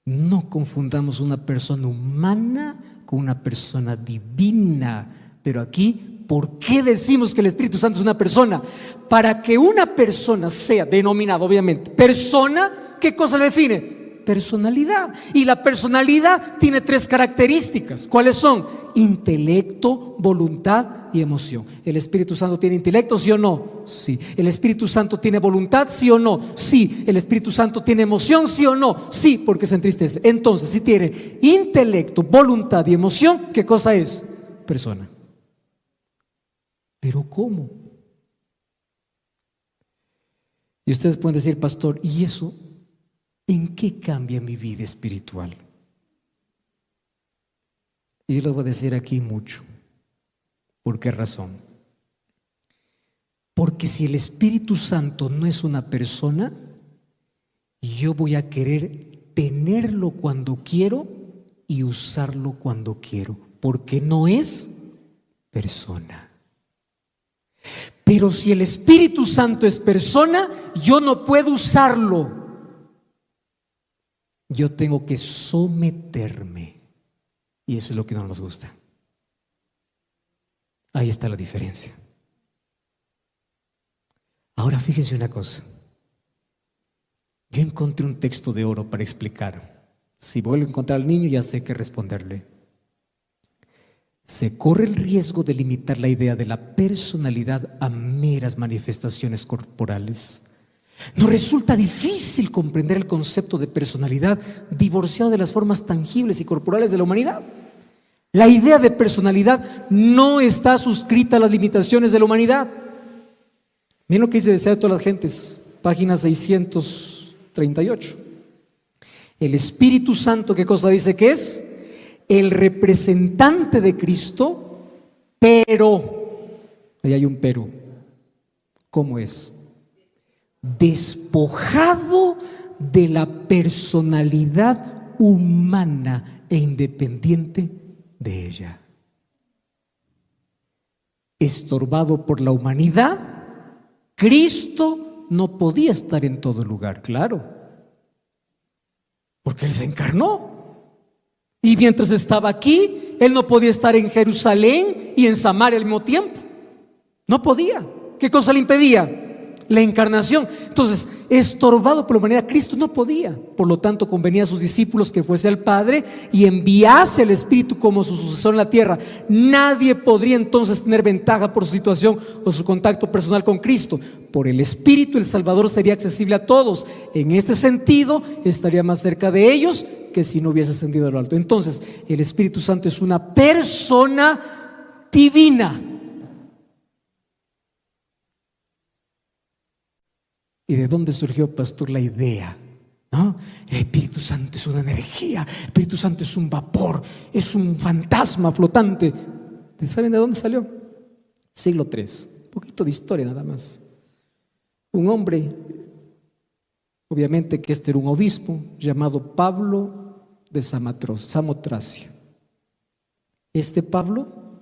A: No confundamos una persona humana con una persona divina. Pero aquí, ¿por qué decimos que el Espíritu Santo es una persona? Para que una persona sea denominada, obviamente, persona, ¿qué cosa le define? Personalidad. Y la personalidad tiene 3 características. ¿Cuáles son? Intelecto, voluntad y emoción. ¿El Espíritu Santo tiene intelecto, sí o no? Sí. ¿El Espíritu Santo tiene voluntad, sí o no? Sí. ¿El Espíritu Santo tiene emoción, sí o no? Sí, porque se entristece. Entonces, si tiene intelecto, voluntad y emoción, ¿qué cosa es? Persona. ¿Pero cómo? Y ustedes pueden decir, pastor, ¿y eso en qué cambia mi vida espiritual? Y yo les voy a decir aquí mucho. ¿Por qué razón? Porque si el Espíritu Santo no es una persona, yo voy a querer tenerlo cuando quiero y usarlo cuando quiero, porque no es persona. Pero si el Espíritu Santo es persona, yo no puedo usarlo. Yo tengo que someterme. Y eso es lo que no nos gusta. Ahí está la diferencia. Ahora fíjense una cosa. Yo encontré un texto de oro para explicar. Si vuelvo a encontrar al niño, ya sé qué responderle. Se corre el riesgo de limitar la idea de la personalidad a meras manifestaciones corporales. Nos resulta difícil comprender el concepto de personalidad divorciado de las formas tangibles y corporales de la humanidad. La idea de personalidad no está suscrita a las limitaciones de la humanidad. Miren lo que dice Deseo de todas las gentes, página 638. El Espíritu Santo, ¿qué cosa dice que es? El representante de Cristo, pero, ahí hay un pero, ¿cómo es? Despojado de la personalidad humana e independiente de ella. Estorbado por la humanidad, Cristo no podía estar en todo lugar, claro, porque Él se encarnó. Y mientras estaba aquí, Él no podía estar en Jerusalén y en Samaria al mismo tiempo. No podía. ¿Qué cosa le impedía? La encarnación. Entonces, estorbado por la humanidad, Cristo no podía. Por lo tanto, convenía a sus discípulos que fuese al Padre y enviase al Espíritu como su sucesor en la tierra. Nadie podría entonces tener ventaja por su situación o su contacto personal con Cristo. Por el Espíritu, el Salvador sería accesible a todos. En este sentido, estaría más cerca de ellos que si no hubiese ascendido a lo alto. Entonces, el Espíritu Santo es una persona divina. ¿Y de dónde surgió, pastor, la idea? ¿No? El Espíritu Santo es una energía, el Espíritu Santo es un vapor, es un fantasma flotante. ¿Saben de dónde salió? Siglo III, un poquito de historia nada más. Un hombre, obviamente que este era un obispo, llamado Pablo de Samotracia. Este Pablo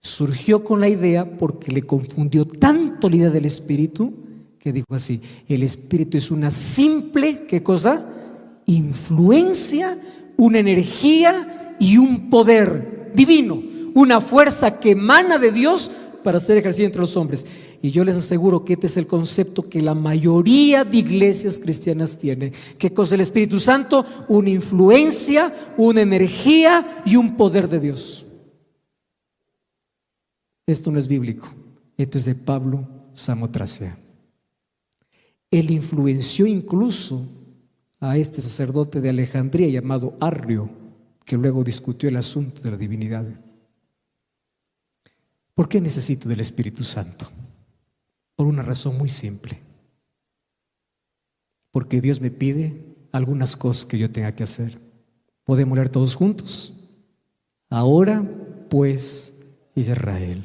A: surgió con la idea porque le confundió tanto la idea del Espíritu, que dijo así: el Espíritu es una simple, ¿qué cosa? Influencia, una energía y un poder divino, una fuerza que emana de Dios para ser ejercida entre los hombres. Y yo les aseguro que este es el concepto que la mayoría de iglesias cristianas tienen. ¿Qué cosa es el Espíritu Santo? Una influencia, una energía y un poder de Dios. Esto no es bíblico, esto es de Pablo Samotracia. Él influenció incluso a este sacerdote de Alejandría llamado Arrio, que luego discutió el asunto de la divinidad. ¿Por qué necesito del Espíritu Santo? Por una razón muy simple. porque Dios me pide algunas cosas que yo tenga que hacer. ¿Podemos leer todos juntos? Ahora pues Israel.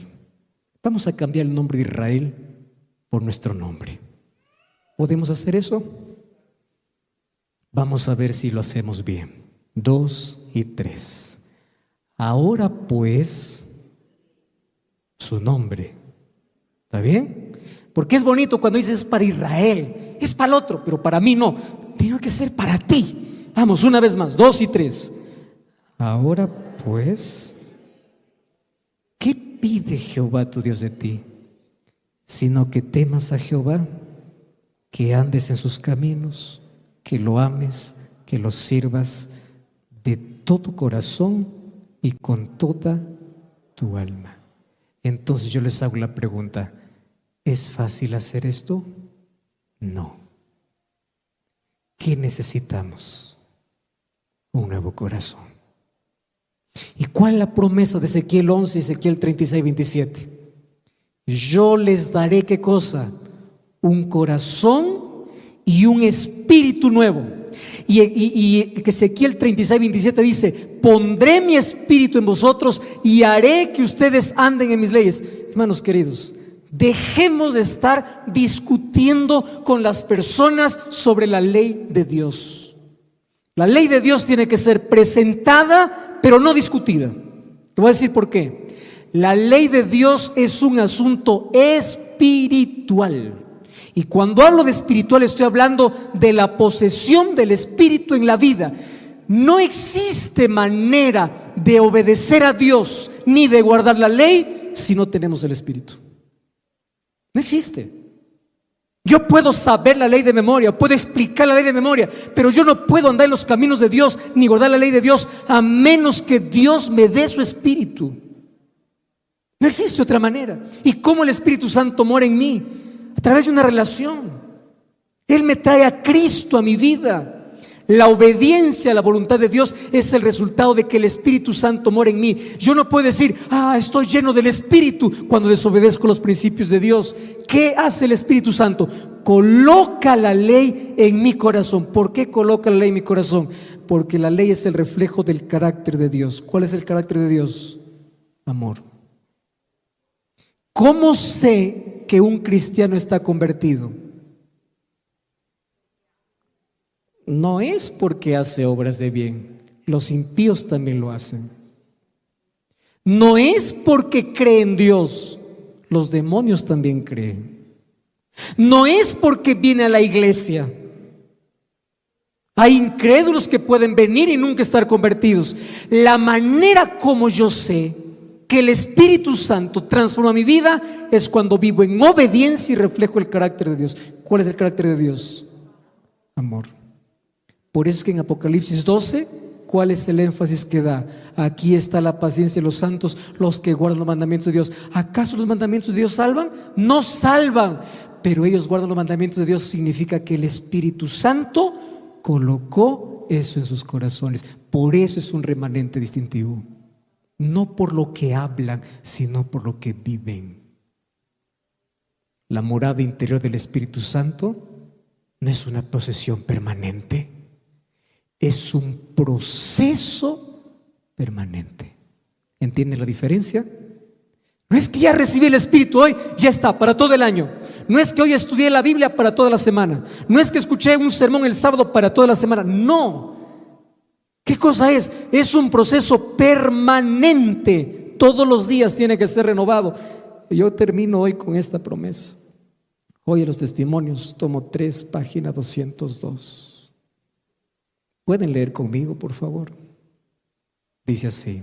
A: Vamos a cambiar el nombre de Israel por nuestro nombre. ¿Podemos hacer eso? Vamos a ver si lo hacemos bien. 2 y 3. Ahora pues su nombre. ¿Está bien? Porque es bonito cuando dices para Israel, es para el otro, pero para mí no. Tiene que ser para ti. Vamos, una vez más, 2 y 3. Ahora pues, ¿qué pide Jehová tu Dios de ti? Sino que temas a Jehová, que andes en sus caminos, que lo ames, que lo sirvas de todo corazón y con toda tu alma. Entonces yo les hago la pregunta, ¿es fácil hacer esto? No. ¿Qué necesitamos? Un nuevo corazón. ¿Y cuál es la promesa de Ezequiel 11 y Ezequiel 36, 27? Yo les daré, ¿qué cosa? Un corazón y un espíritu nuevo. Y Ezequiel 36, 27 dice, pondré mi espíritu en vosotros y haré que ustedes anden en mis leyes. Hermanos queridos, dejemos de estar discutiendo con las personas sobre la ley de Dios. La ley de Dios tiene que ser presentada, pero no discutida. Te voy a decir por qué. La ley de Dios es un asunto espiritual. Y cuando hablo de espiritual estoy hablando de la posesión del Espíritu en la vida. No existe manera de obedecer a Dios ni de guardar la ley si no tenemos el Espíritu. No existe. Yo puedo saber la ley de memoria, puedo explicar la ley de memoria, pero yo no puedo andar en los caminos de Dios ni guardar la ley de Dios a menos que Dios me dé su Espíritu. No existe otra manera. ¿Y cómo el Espíritu Santo mora en mí? A través de una relación. Él me trae a Cristo a mi vida. La obediencia a la voluntad de Dios es el resultado de que el Espíritu Santo mora en mí. Yo no puedo decir, estoy lleno del Espíritu cuando desobedezco los principios de Dios. ¿Qué hace el Espíritu Santo? Coloca la ley en mi corazón. ¿Por qué coloca la ley en mi corazón? Porque la ley es el reflejo del carácter de Dios. ¿Cuál es el carácter de Dios? Amor. ¿Cómo sé que un cristiano está convertido? No es porque hace obras de bien, los impíos también lo hacen. No es porque cree en Dios, los demonios también creen. No es porque viene a la iglesia. Hay incrédulos que pueden venir y nunca estar convertidos. La manera como yo sé que el Espíritu Santo transforma mi vida es cuando vivo en obediencia y reflejo el carácter de Dios. ¿Cuál es el carácter de Dios? Amor. Por eso es que en Apocalipsis 12, ¿cuál es el énfasis que da? Aquí está la paciencia de los santos, los que guardan los mandamientos de Dios. ¿Acaso los mandamientos de Dios salvan? No salvan, pero ellos guardan los mandamientos de Dios. Significa que el Espíritu Santo colocó eso en sus corazones. Por eso es un remanente distintivo. No por lo que hablan, sino por lo que viven. La morada interior del Espíritu Santo no es una posesión permanente, es un proceso permanente. ¿Entienden la diferencia? No es que ya recibí el Espíritu hoy, ya está, para todo el año. No es que hoy estudié la Biblia para toda la semana. No es que escuché un sermón el sábado para toda la semana. No. ¿Qué cosa es? Es un proceso permanente. Todos los días tiene que ser renovado. Yo termino hoy con esta promesa. Hoy en los testimonios, tomo 3, página 202. ¿Pueden leer conmigo, por favor? Dice así: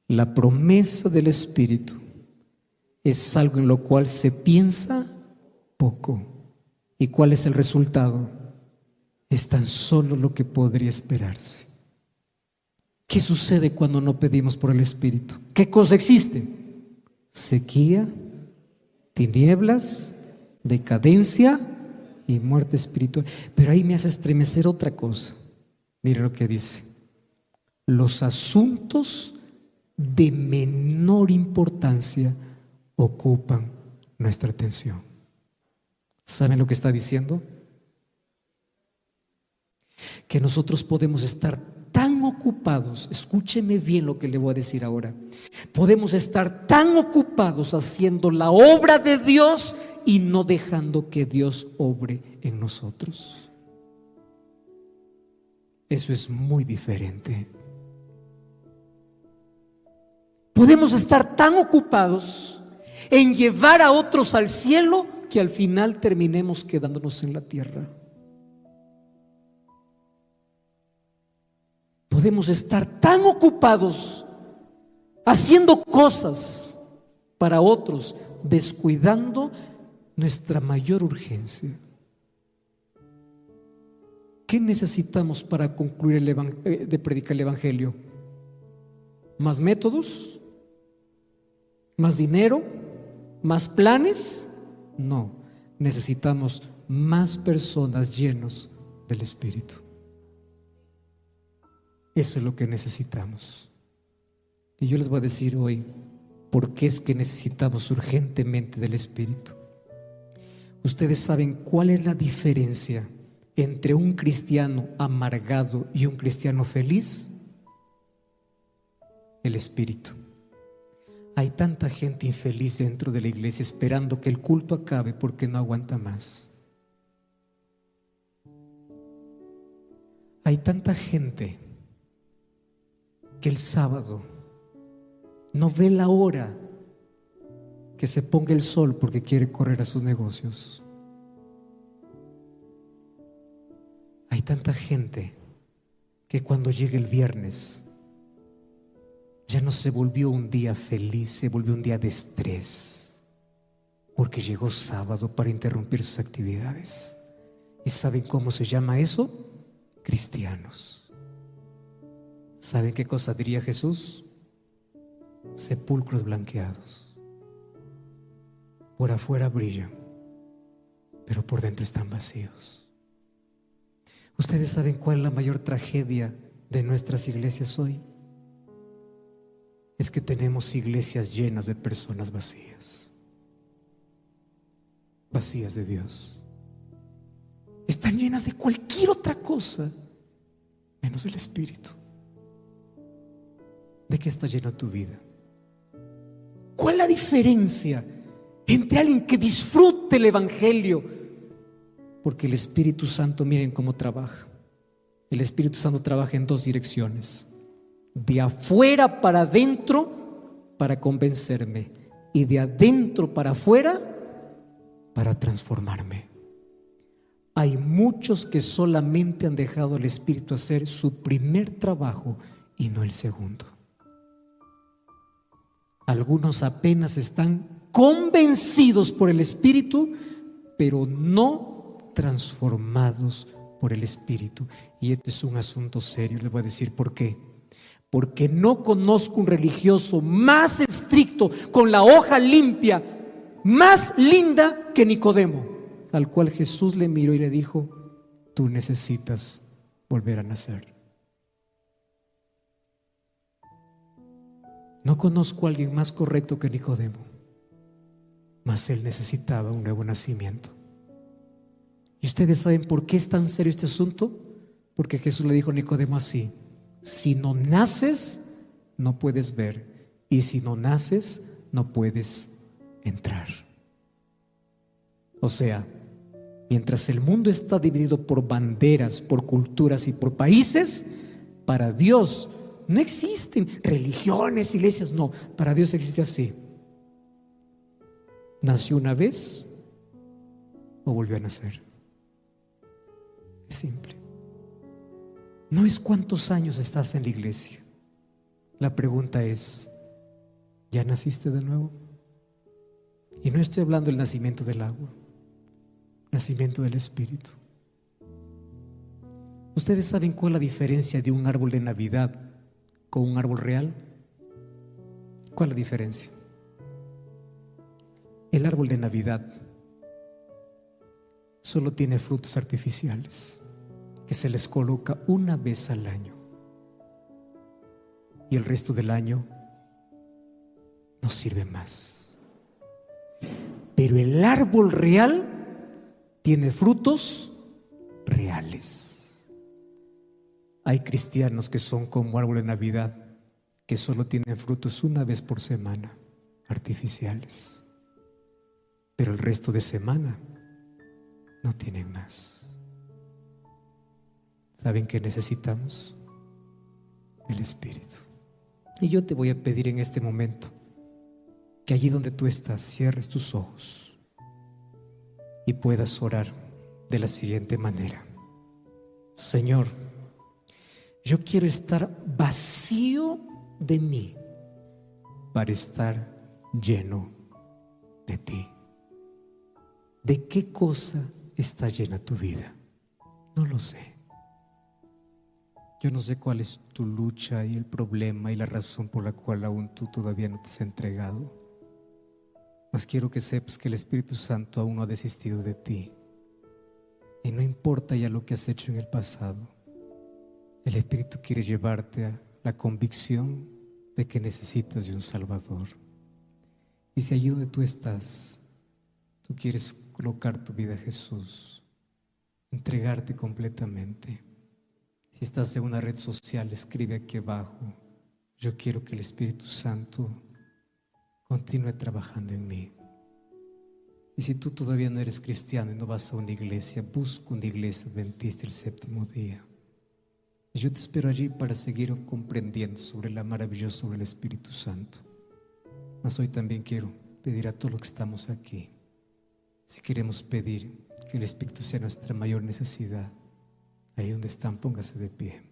A: la promesa del Espíritu es algo en lo cual se piensa poco. ¿Y cuál es el resultado? Es tan solo lo que podría esperarse. ¿Qué sucede cuando no pedimos por el Espíritu? ¿Qué cosa existe? Sequía, tinieblas, decadencia y muerte espiritual. Pero ahí me hace estremecer otra cosa. Mire lo que dice: los asuntos de menor importancia ocupan nuestra atención. ¿Saben lo que está diciendo? que nosotros podemos estar tan ocupados, escúcheme bien lo que le voy a decir ahora, podemos estar tan ocupados haciendo la obra de Dios y no dejando que Dios obre en nosotros. Eso es muy diferente. Podemos estar tan ocupados en llevar a otros al cielo que al final terminemos quedándonos en la tierra. Podemos estar tan ocupados haciendo cosas para otros, descuidando nuestra mayor urgencia. ¿Qué necesitamos para concluir de predicar el Evangelio? ¿Más métodos? ¿Más dinero? ¿Más planes? No, necesitamos más personas llenos del Espíritu. Eso es lo que necesitamos. Y yo les voy a decir hoy por qué es que necesitamos urgentemente del Espíritu. ¿Ustedes saben cuál es la diferencia entre un cristiano amargado y un cristiano feliz? El Espíritu. Hay tanta gente infeliz dentro de la iglesia esperando que el culto acabe porque no aguanta más. Hay tanta gente que el sábado no ve la hora que se ponga el sol porque quiere correr a sus negocios. Hay tanta gente que cuando llega el viernes ya no se volvió un día feliz, se volvió un día de estrés, porque llegó sábado para interrumpir sus actividades. ¿Y saben cómo se llama eso? Cristianos. ¿Saben qué cosa diría Jesús? Sepulcros blanqueados. Por afuera brillan, pero por dentro están vacíos. ¿Ustedes saben cuál es la mayor tragedia de nuestras iglesias hoy? Es que tenemos iglesias llenas de personas vacías, vacías de Dios. Están llenas de cualquier otra cosa menos el Espíritu. ¿De qué está llena tu vida? ¿Cuál es la diferencia entre alguien que disfrute el Evangelio? Porque el Espíritu Santo, miren cómo trabaja. El Espíritu Santo trabaja en dos direcciones: de afuera para adentro para convencerme, y de adentro para afuera para transformarme. Hay muchos que solamente han dejado al Espíritu hacer su primer trabajo y no el segundo. Algunos apenas están convencidos por el Espíritu, pero no transformados por el Espíritu. Y este es un asunto serio. Les voy a decir por qué. Porque no conozco un religioso más estricto, con la hoja limpia, más linda que Nicodemo, al cual Jesús le miró y le dijo: tú necesitas volver a nacer. No conozco a alguien más correcto que Nicodemo, mas él necesitaba un nuevo nacimiento. ¿Y ustedes saben por qué es tan serio este asunto? Porque Jesús le dijo a Nicodemo así: si no naces, no puedes ver, y si no naces, no puedes entrar. O sea, mientras el mundo está dividido por banderas, por culturas y por países, para Dios no existen religiones, iglesias, no. Para Dios existe así: nació una vez o volvió a nacer. Es simple. No es cuántos años estás en la iglesia. La pregunta es: ¿ya naciste de nuevo? Y no estoy hablando del nacimiento del agua, nacimiento del Espíritu. ¿Ustedes saben cuál es la diferencia de un árbol de Navidad con un árbol real? ¿Cuál es la diferencia? El árbol de Navidad solo tiene frutos artificiales que se les coloca una vez al año, y el resto del año no sirve más. Pero el árbol real tiene frutos reales. Hay cristianos que son como árbol de Navidad, que solo tienen frutos una vez por semana, artificiales, pero el resto de semana no tienen más. ¿Saben qué necesitamos? El Espíritu. Y yo te voy a pedir en este momento que allí donde tú estás cierres tus ojos y puedas orar de la siguiente manera: Señor, yo quiero estar vacío de mí para estar lleno de ti. ¿De qué cosa está llena tu vida? No lo sé. Yo no sé cuál es tu lucha y el problema y la razón por la cual aún tú todavía no te has entregado. Mas quiero que sepas que el Espíritu Santo aún no ha desistido de ti. Y no importa ya lo que has hecho en el pasado, el Espíritu quiere llevarte a la convicción de que necesitas de un Salvador. Y si allí donde tú estás, tú quieres colocar tu vida a Jesús, entregarte completamente. Si estás en una red social, escribe aquí abajo: yo quiero que el Espíritu Santo continúe trabajando en mí. Y si tú todavía no eres cristiano y no vas a una iglesia, busca una iglesia adventista el séptimo día. Y yo te espero allí para seguir comprendiendo sobre la maravillosa del Espíritu Santo. Mas hoy también quiero pedir a todos los que estamos aquí, si queremos pedir que el Espíritu sea nuestra mayor necesidad, ahí donde están, póngase de pie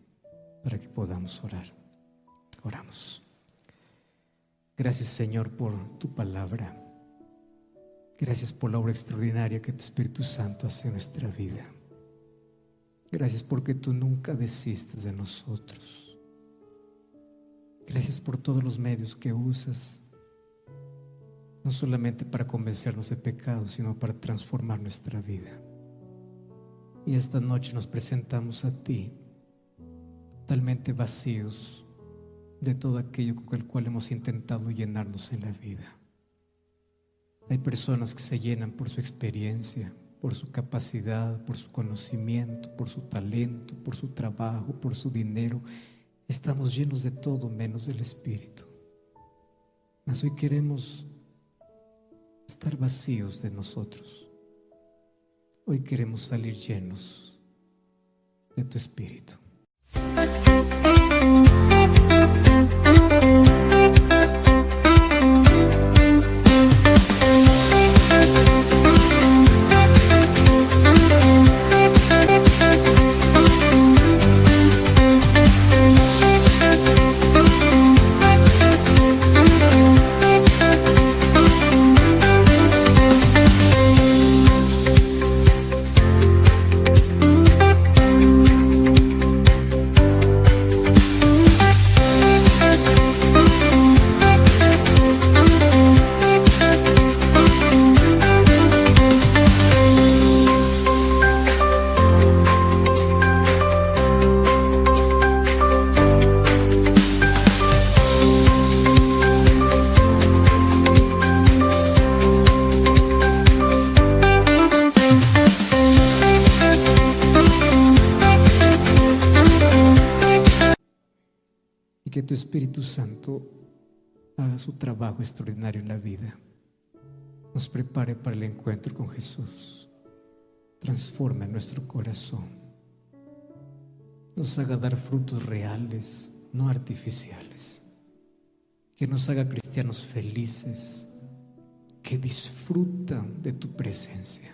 A: para que podamos orar. Oramos. Gracias, Señor, por tu palabra. Gracias por la obra extraordinaria que tu Espíritu Santo hace en nuestra vida. Gracias porque tú nunca desistes de nosotros. Gracias por todos los medios que usas, no solamente para convencernos de pecado, sino para transformar nuestra vida. Y esta noche nos presentamos a ti totalmente vacíos de todo aquello con el cual hemos intentado llenarnos en la vida. Hay personas que se llenan por su experiencia, por su capacidad, por su conocimiento, por su talento, por su trabajo, por su dinero. Estamos llenos de todo menos del Espíritu. Mas hoy queremos estar vacíos de nosotros. Hoy queremos salir llenos de tu Espíritu. Que tu Espíritu Santo haga su trabajo extraordinario en la vida, nos prepare para el encuentro con Jesús, transforme nuestro corazón, nos haga dar frutos reales, no artificiales, que nos haga cristianos felices, que disfrutan de tu presencia.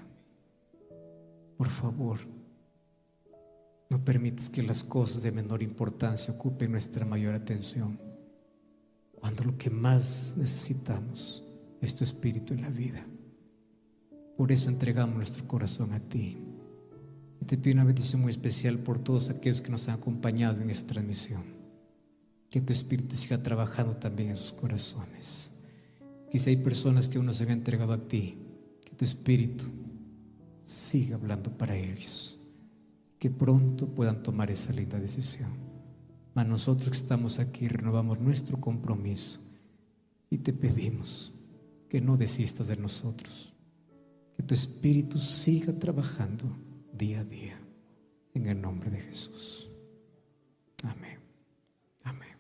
A: Por favor, no permitas que las cosas de menor importancia ocupen nuestra mayor atención, cuando lo que más necesitamos es tu Espíritu en la vida. Por eso entregamos nuestro corazón a ti. Y te pido una bendición muy especial por todos aquellos que nos han acompañado en esta transmisión. Que tu Espíritu siga trabajando también en sus corazones. Que si hay personas que aún no se han entregado a ti, que tu Espíritu siga hablando para ellos, que pronto puedan tomar esa linda decisión. Mas nosotros que estamos aquí renovamos nuestro compromiso y te pedimos que no desistas de nosotros, que tu Espíritu siga trabajando día a día, en el nombre de Jesús. Amén. Amén.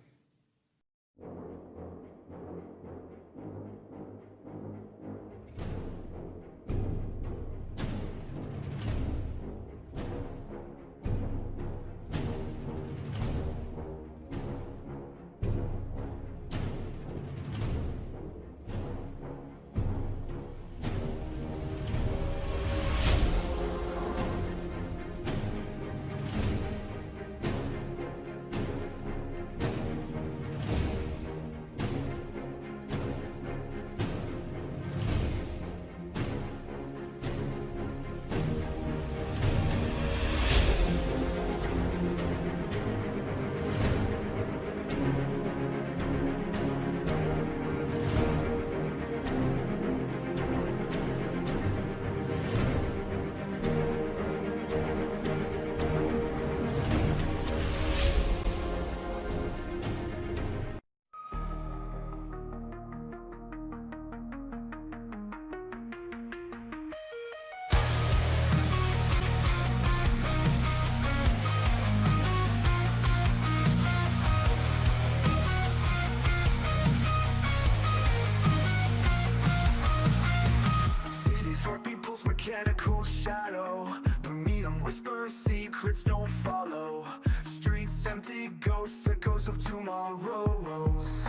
B: Cities where people's mechanical shadow, but me on whispers, secrets don't follow. Streets empty, ghosts, echoes of tomorrows.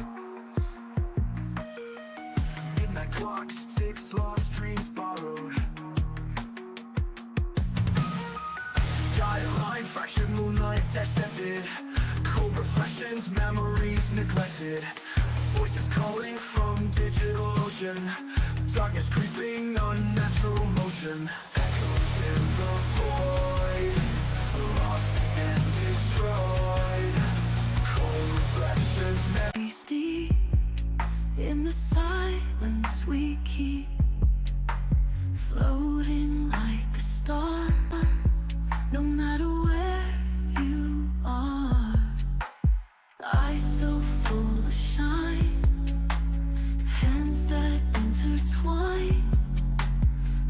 B: Midnight clocks, ticks, lost dreams borrowed. Skyline, fractured moonlight descended. Cold reflections, memories neglected. Voices calling from digital ocean. Darkness creeping, unnatural motion. Echoes in the void, lost and destroyed. Cold reflections,
C: Steep in the silence we keep, floating like a star, no matter where you are. Eyes so full of shine, hands that intertwine,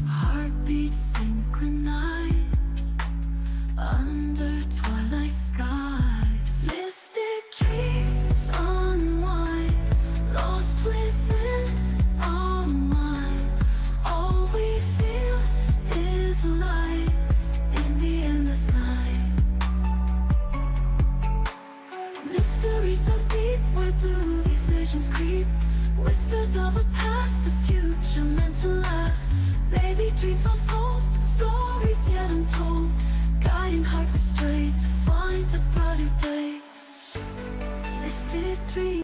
C: heartbeats synchronized under twilight skies. Mystic dreams unwind, lost within our mind. All we feel is light in the endless night. Mystery so deep, where do these visions creep? Whispers of a past, a future meant to last. Baby dreams unfold, stories yet untold, guiding hearts astray to find a brighter day. Mystic dreams.